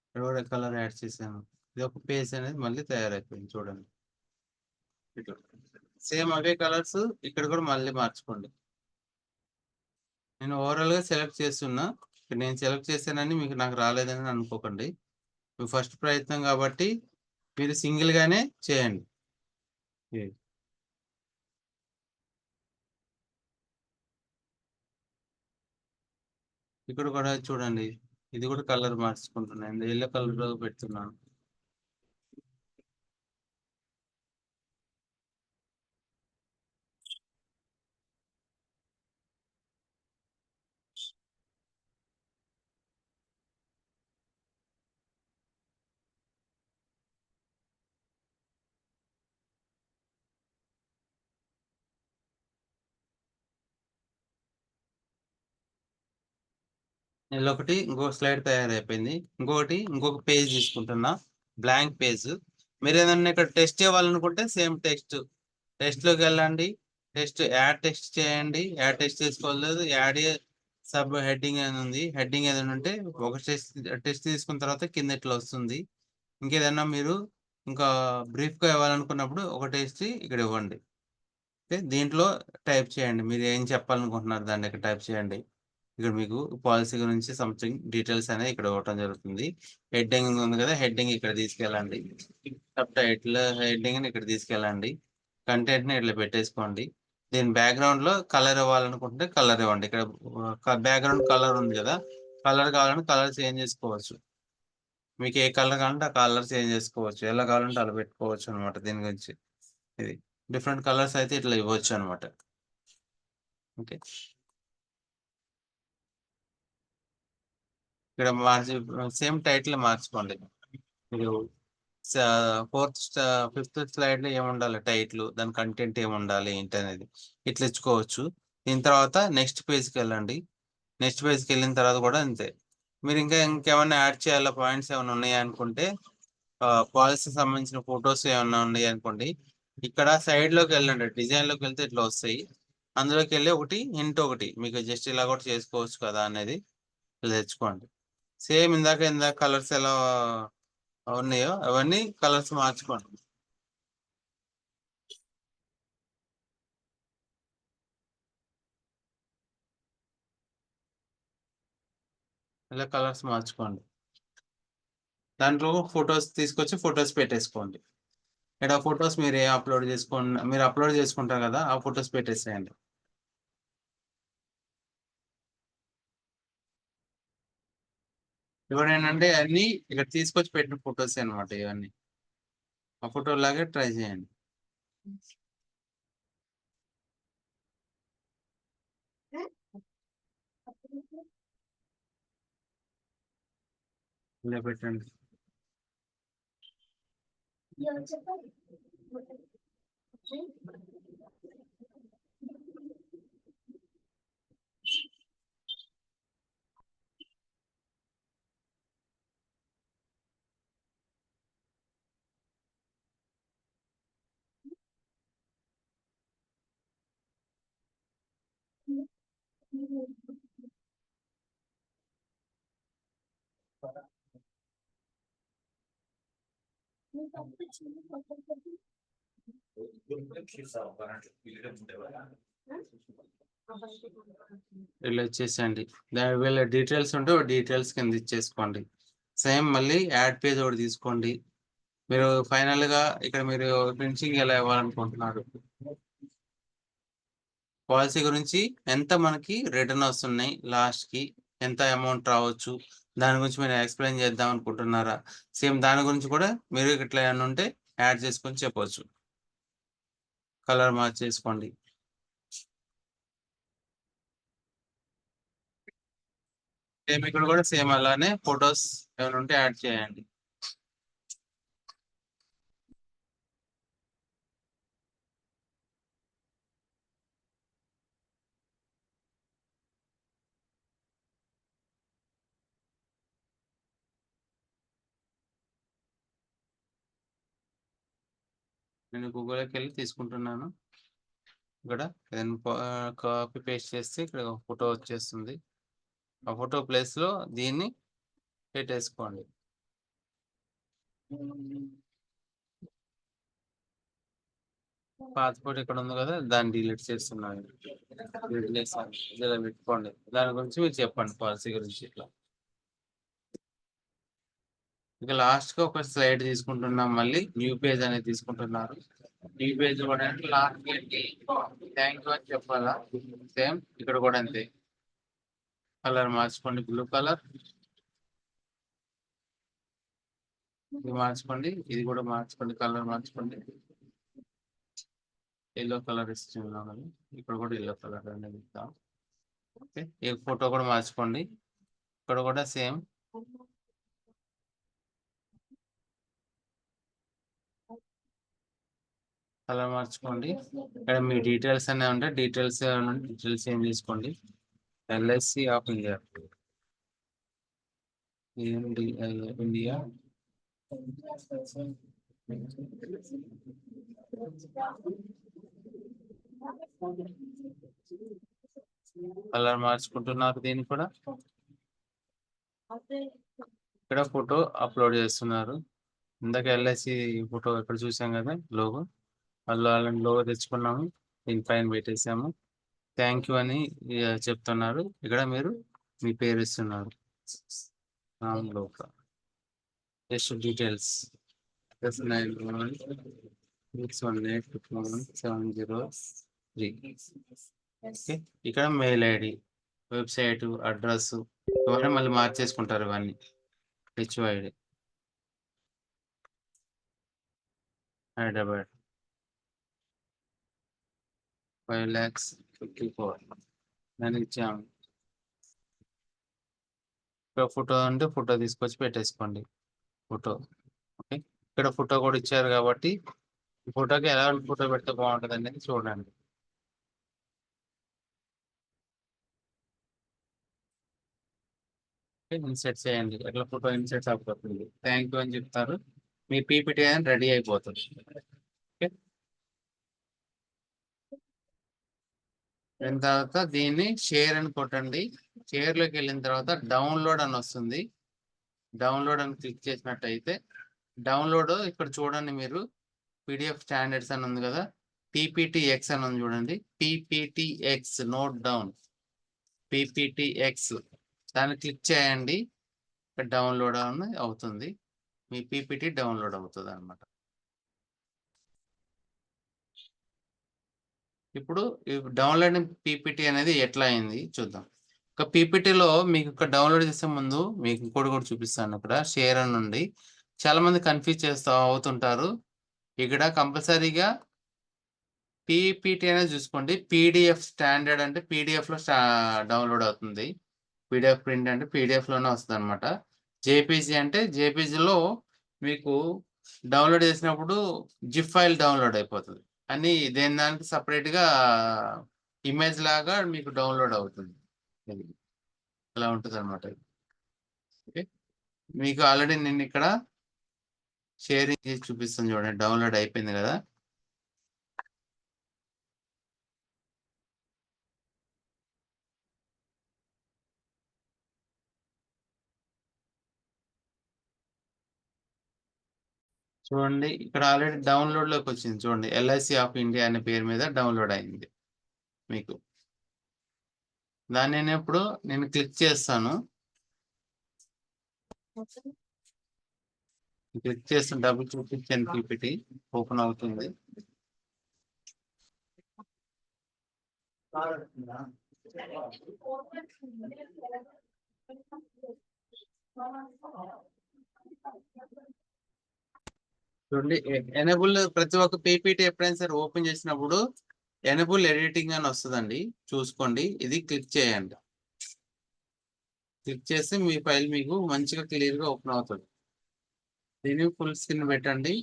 ఇక్కడ కూడా కలర్ యాడ్ చేశాను. ఇది ఒక పేజ్ అనేది మళ్ళీ తయారైపోయింది చూడండి. ఇట్లా సేమ్ అవే కలర్స్ ఇక్కడ కూడా మళ్ళీ మార్చుకోండి. నేను ఓవరాల్ గా సెలెక్ట్ చేస్తున్నా. నేను సెలెక్ట్ చేశానని మీకు నాకు రాలేదని అనుకోకండి. మీ ఫస్ట్ ప్రయత్నం కాబట్టి మీరు సింగిల్ గానే చేయండి. ఇక్కడ కూడా చూడండి, ఇది కూడా కలర్ మార్చుకుంటున్నాను, ఎల్లో కలర్ పెడుతున్నాను. ఇలా ఒకటి ఇంకొక స్లైడ్ తయారైపోయింది. ఇంకొక పేజ్ తీసుకుంటున్నా, బ్లాంక్ పేజ్. మీరు ఏదన్నా ఇక్కడ టెస్ట్ ఇవ్వాలనుకుంటే సేమ్ టెస్ట్ లోకి వెళ్ళండి, యాడ్ టెస్ట్ చేయండి. యాడ్ టెస్ట్ చేసుకోలేదు, యాడ్ సబ్ హెడ్డింగ్ అని ఉంది. హెడ్డింగ్ ఏదైనా ఉంటే ఒక టెస్ట్ తీసుకున్న తర్వాత కింద ఇట్లా వస్తుంది. ఇంకేదన్నా మీరు ఇంకా బ్రీఫ్ గా ఇవ్వాలనుకున్నప్పుడు ఒక టెస్ట్ ఇక్కడ ఇవ్వండి. ఓకే, దీంట్లో టైప్ చేయండి, మీరు ఏం చెప్పాలనుకుంటున్నారు దాన్ని ఇక్కడ టైప్ చేయండి. ఇక్కడ మీకు పాలసీ గురించి సంథింగ్ డీటెయిల్స్ అనేది ఇక్కడ ఇవ్వటం జరుగుతుంది. హెడ్డింగ్ ఉంది కదా, హెడ్డింగ్ ఇక్కడ తీసుకెళ్ళండి. సబ్ టైటిల్ హెడ్డింగ్ ఇక్కడ తీసుకెళ్ళండి. కంటెంట్ ని ఇట్లా పెట్టేసుకోండి. దీని బ్యాక్గ్రౌండ్ లో కలర్ ఇవ్వాలనుకుంటే కలర్ ఇవ్వండి. ఇక్కడ బ్యాక్గ్రౌండ్ కలర్ ఉంది కదా, కలర్ కావాలంటే కలర్ చేంజ్ చేసుకోవచ్చు. మీకు ఏ కలర్ కావాలంటే ఆ కలర్ చేంజ్ చేసుకోవచ్చు, ఎలా కావాలంటే అలా పెట్టుకోవచ్చు అనమాట. దీని గురించి ఇది డిఫరెంట్ కలర్స్ అయితే ఇట్లా ఇవ్వచ్చు అనమాట. ఓకే, ఇక్కడ మార్చి సేమ్ టైటిల్ మార్చుకోండి. మీరు ఫిఫ్త్ స్లైడ్ లో ఏముండాలి, టైటిల్, దాని కంటెంట్ ఏముండాలి ఏంటి అనేది ఇట్లా ఇచ్చుకోవచ్చు. దీని తర్వాత నెక్స్ట్ పేజ్కి వెళ్ళండి. నెక్స్ట్ పేజ్కి వెళ్ళిన తర్వాత కూడా అంతే. మీరు ఇంకేమైనా యాడ్ చేయాలా, పాయింట్స్ ఏమైనా ఉన్నాయి అనుకుంటే, పాలసీ సంబంధించిన ఫొటోస్ ఏమైనా ఉన్నాయి అనుకోండి, ఇక్కడ సైడ్ లోకి వెళ్ళండి, డిజైన్ లోకి వెళ్తే ఇట్లా వస్తాయి. అందులోకి వెళ్ళి ఒకటి మీకు జస్ట్ ఇలా కూడా చేసుకోవచ్చు కదా అనేది ఇలా తెచ్చుకోండి. సేమ్ ఇందాక కలర్స్ ఎలా ఉన్నాయో అవన్నీ కలర్స్ మార్చుకోండి. ఇలా కలర్స్ మార్చుకోండి. దాంట్లో ఫొటోస్ తీసుకొచ్చి ఫొటోస్ పెట్టేసుకోండి. ఇక్కడ ఫొటోస్ మీరు మీరు అప్లోడ్ చేసుకుంటారు కదా, ఆ ఫొటోస్ పెట్టేసేయండి. ఇప్పుడు ఏంటంటే అన్ని ఇక్కడ తీసుకొచ్చి పెట్టిన ఫొటోస్ అనమాట. ఇవన్నీ ఆ ఫోటో లాగే ట్రై చేయండి. ఇలా పెట్టండి. ఇలా ఇచ్చేసేయండి. వీళ్ళ డీటెయిల్స్ ఉంటే డీటెయిల్స్ కింద ఇచ్చేసుకోండి. సేమ్ మళ్ళీ యాడ్ పేజ్ ఒకటి తీసుకోండి. మీరు ఫైనల్ గా ఇక్కడ మీరు ప్రింటింగ్ ఎలా ఇవ్వాలనుకుంటున్నారు, పాలసీ గురించి ఎంత మనకి రిటర్న్ వస్తున్నాయి, లాస్ట్ కి ఎంత అమౌంట్ రావచ్చు, దాని గురించి మీరు ఎక్స్ప్లెయిన్ చేద్దాం అనుకుంటున్నారా, సేమ్ దాని గురించి కూడా మీరు ఇట్లా ఏమైనా ఉంటే యాడ్ చేసుకొని చెప్పవచ్చు. కలర్ మార్చేసుకోండి. సేమ్ ఇక్కడ కూడా సేమ్ అలానే ఫొటోస్ ఏమైనా ఉంటే యాడ్ చేయండి. నేను గూగుల్కి వెళ్ళి తీసుకుంటున్నాను. ఇక్కడ కాపీ పేస్ట్ చేస్తే ఇక్కడ ఫోటో వచ్చేస్తుంది. ఆ ఫోటో ప్లేస్ లో దీన్ని పెట్టేసుకోండి. పాత ఫోటో ఇక్కడ ఉంది కదా, దాన్ని డిలీట్ చేస్తున్నాను. ఇలా పెట్టుకోండి. దాని గురించి మీరు చెప్పండి, పాలసీ గురించి. ఇట్లా ఇక లాస్ట్ గా ఒక స్లైడ్ తీసుకుంటున్నాం. మళ్ళీ న్యూ పేజ్ అనేది తీసుకుంటున్నారు. న్యూ పేజ్ కూడా అంటే లాస్ట్ థ్యాంక్ యూ అని చెప్పాలా. సేమ్ ఇక్కడ కూడా అంతే. కలర్ మార్చుకోండి, బ్లూ కలర్. ఇది మార్చుకోండి, ఇది కూడా మార్చుకోండి, కలర్ మార్చుకోండి. ఎల్లో కలర్ ఇస్తున్నాం కదా, ఇక్కడ కూడా ఎల్లో కలర్ అనేది ఇద్దాం. ఓకే, ఈ ఫోటో కూడా మార్చుకోండి. ఇక్కడ కూడా సేమ్. కలర్ మార్చుకోండి. ఇక్కడ మీ డీటెయిల్స్ అనే ఉంటాయి. డీటెయిల్స్ ఏం తీసుకోండి. LIC of India, India. Colour మార్చుకుంటున్నారు. దీన్ని కూడా ఇక్కడ ఫోటో అప్లోడ్ చేస్తున్నారు. ఇందాక ఎల్ఐసి ఫోటో ఇక్కడ చూసాం కదా, లోగో. అలాంటి లోగో తెచ్చుకున్నాము, దీని పైన పెట్టేసాము. థ్యాంక్ యూ అని చెప్తున్నారు. ఇక్కడ మీరు మీ పేరు ఇస్తున్నారు. Just details 618217003. ఓకే, ఇక్కడ మెయిల్ ఐడి, వెబ్సైట్ అడ్రస్ ఇవన్నీ మళ్ళీ మార్చేసుకుంటారు. ఇవన్నీ హెచ్ఓఐడి హైదరాబాద్ 5,54,000 నేను ఇచ్చాము. ఇక్కడ ఫోటో అంటే ఫోటో తీసుకొచ్చి పెట్టేసుకోండి. ఫోటో ఓకే, ఇక్కడ ఫోటో కూడా ఇచ్చారు కాబట్టి ఈ ఫోటోకి ఎలాంటి ఫోటో పెడితే బాగుంటుంది అనేది చూడండి. ఇన్సెట్ చేయండి. ఎట్లా ఫోటో ఇన్సెట్ అయిపోతుంది. థ్యాంక్ యూ అని చెప్తారు. మీ పీపీటీ అని రెడీ అయిపోతుంది. ఓకే, దాని తర్వాత దీన్ని షేర్ అని కొట్టండి. షేర్ లోకి వెళ్ళిన తర్వాత డౌన్లోడ్ అని వస్తుంది. డౌన్లోడ్ అని క్లిక్ చేసినట్టయితే డౌన్లోడ్ ఇక్కడ చూడండి. మీరు పీడిఎఫ్ స్టాండర్డ్స్ అని ఉంది కదా, పీపీటీఎక్స్ అని ఉంది చూడండి. పీపీటీఎక్స్ నోట్ డౌన్, పీపీటీఎక్స్ దాన్ని క్లిక్ చేయండి. ఇక్కడ డౌన్లోడ్ అవుతుంది. మీ పీపీటీ డౌన్లోడ్ అవుతుంది అనమాట. ఇప్పుడు డౌన్లోడ్ పీపీటీ అనేది ఎట్లా అయింది చూద్దాం. ఒక పీపీటీలో మీకు ఇక్కడ డౌన్లోడ్ చేసే ముందు మీకు ఇంకోటి కూడా చూపిస్తాను. ఇక్కడ షేర్ అని నుండి చాలా మంది కన్ఫ్యూజ్ అవుతుంటారు. ఇక్కడ కంపల్సరీగా పీపీటీ అనేది చూసుకోండి. పీడిఎఫ్ స్టాండర్డ్ అంటే పీడిఎఫ్ లో డౌన్లోడ్ అవుతుంది. పీడిఎఫ్ ప్రింట్ అంటే పీడిఎఫ్ లోనే వస్తుంది అనమాట. జేపీజీ అంటే జేపీజీలో మీకు డౌన్లోడ్ చేసినప్పుడు జిప్ ఫైల్ డౌన్లోడ్ అయిపోతుంది. అని దేని దానికి సపరేట్ గా ఇమేజ్ లాగా మీకు డౌన్లోడ్ అవుతుంది. అలా ఉంటుంది అనమాట. ఓకే, మీకు ఆల్రెడీ నేను ఇక్కడ షేరింగ్ చేసి చూపిస్తాను చూడండి. డౌన్లోడ్ అయిపోయింది కదా. చూడండి, ఇక్కడ ఆల్రెడీ డౌన్లోడ్ లోకి వచ్చింది. చూడండి, ఎల్ఐసి ఆఫ్ ఇండియా అనే పేరు మీద డౌన్లోడ్ అయింది మీకు. దాన్ని నేను క్లిక్ చేస్తాను. క్లిక్ చేస్తాను, డబుల్ చూపించాను, పీపీటీ ఓపెన్ అవుతుంది. చూడండి, ఎనేబుల్ ప్రతి ఒక్క పీపీటీ ఎప్పుడైనా సరే ఓపెన్ చేసినప్పుడు ఎనేబుల్ ఎడిటింగ్ అని వస్తుందండి, చూసుకోండి. ఇది క్లిక్ చేయండి. క్లిక్ చేస్తే మీ ఫైల్ మీకు మంచిగా క్లియర్ గా ఓపెన్ అవుతుంది. దీన్ని ఫుల్ స్క్రీన్ పెట్టండి.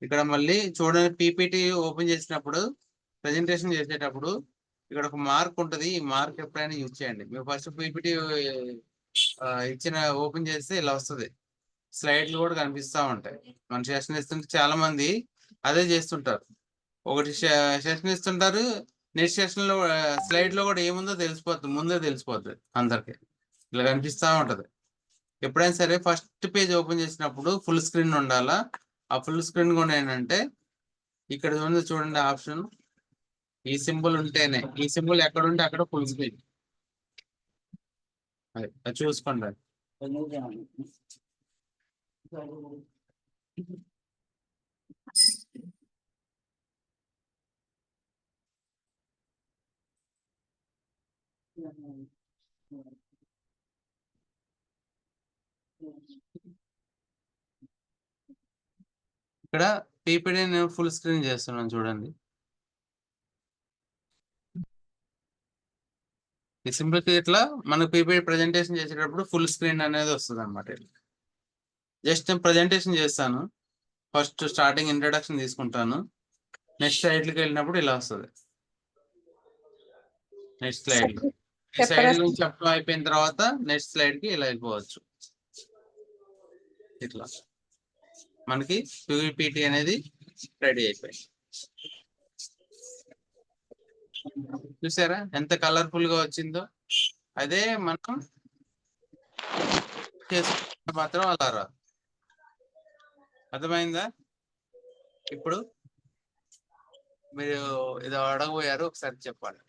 ఇక్కడ మళ్ళీ చూడండి, పీపీటీ ఓపెన్ చేసినప్పుడు ప్రెజెంటేషన్ చేసేటప్పుడు ఇక్కడ ఒక మార్క్ ఉంటుంది. ఈ మార్క్ ఎప్పుడైనా యూజ్ చేయండి. మీరు ఫస్ట్ పీపీటీ ఇచ్చిన ఓపెన్ చేస్తే ఇలా వస్తుంది. స్లైడ్లు కూడా కనిపిస్తూ ఉంటాయి. మన సెషన్ ఇస్తుంటే చాలా మంది అదే చేస్తుంటారు. ఒకటి సెషన్ ఇస్తుంటారు, నెక్స్ట్ సెషన్ లో స్లైడ్ లో కూడా ఏముందో తెలిసిపోతుంది, ముందే తెలిసిపోతుంది అందరికి. ఇలా కనిపిస్తా ఉంటది. ఎప్పుడైనా సరే ఫస్ట్ పేజ్ ఓపెన్ చేసినప్పుడు ఫుల్ స్క్రీన్ ఉండాలా. ఆ ఫుల్ స్క్రీన్ కూడా ఏంటంటే ఇక్కడ చూడండి ఆప్షన్, ఈ సింబల్ ఉంటేనే, ఈ సింబల్ ఎక్కడ ఉంటే అక్కడ ఫుల్ స్క్రీన్. అది చూసుకోండి. ఇక్కడ పీపీటీ నేను ఫుల్ స్క్రీన్ చేస్తున్నాను చూడండి. ఈ సింపుల్ ఇట్లా మనకు పీపీటీ ప్రెజెంటేషన్ చేసేటప్పుడు ఫుల్ స్క్రీన్ అనేది వస్తుంది అనమాట. జస్ట్ నేను ప్రెజెంటేషన్ చేస్తాను. ఫస్ట్ స్టార్టింగ్ ఇంట్రడక్షన్ తీసుకుంటాను. నెక్స్ట్ స్లైడ్కి వెళ్ళినప్పుడు ఇలా వస్తుంది. నెక్స్ట్ స్లైడ్ ఈ స్లైడ్ నుంచి చెప్పడం అయిపోయిన తర్వాత నెక్స్ట్ స్లైడ్ కి ఇలా వెళ్ళిపోవచ్చు. ఇట్లా మనకి పీపీటీ అనేది రెడీ అయిపోయింది. చూసారా ఎంత కలర్ఫుల్ గా వచ్చిందో. అదే మనం చేసుకుంటే మాత్రం అలా రాదు. అర్థమైందా? ఇప్పుడు మీరు ఏదో అడగబోయారు, ఒకసారి చెప్పండి.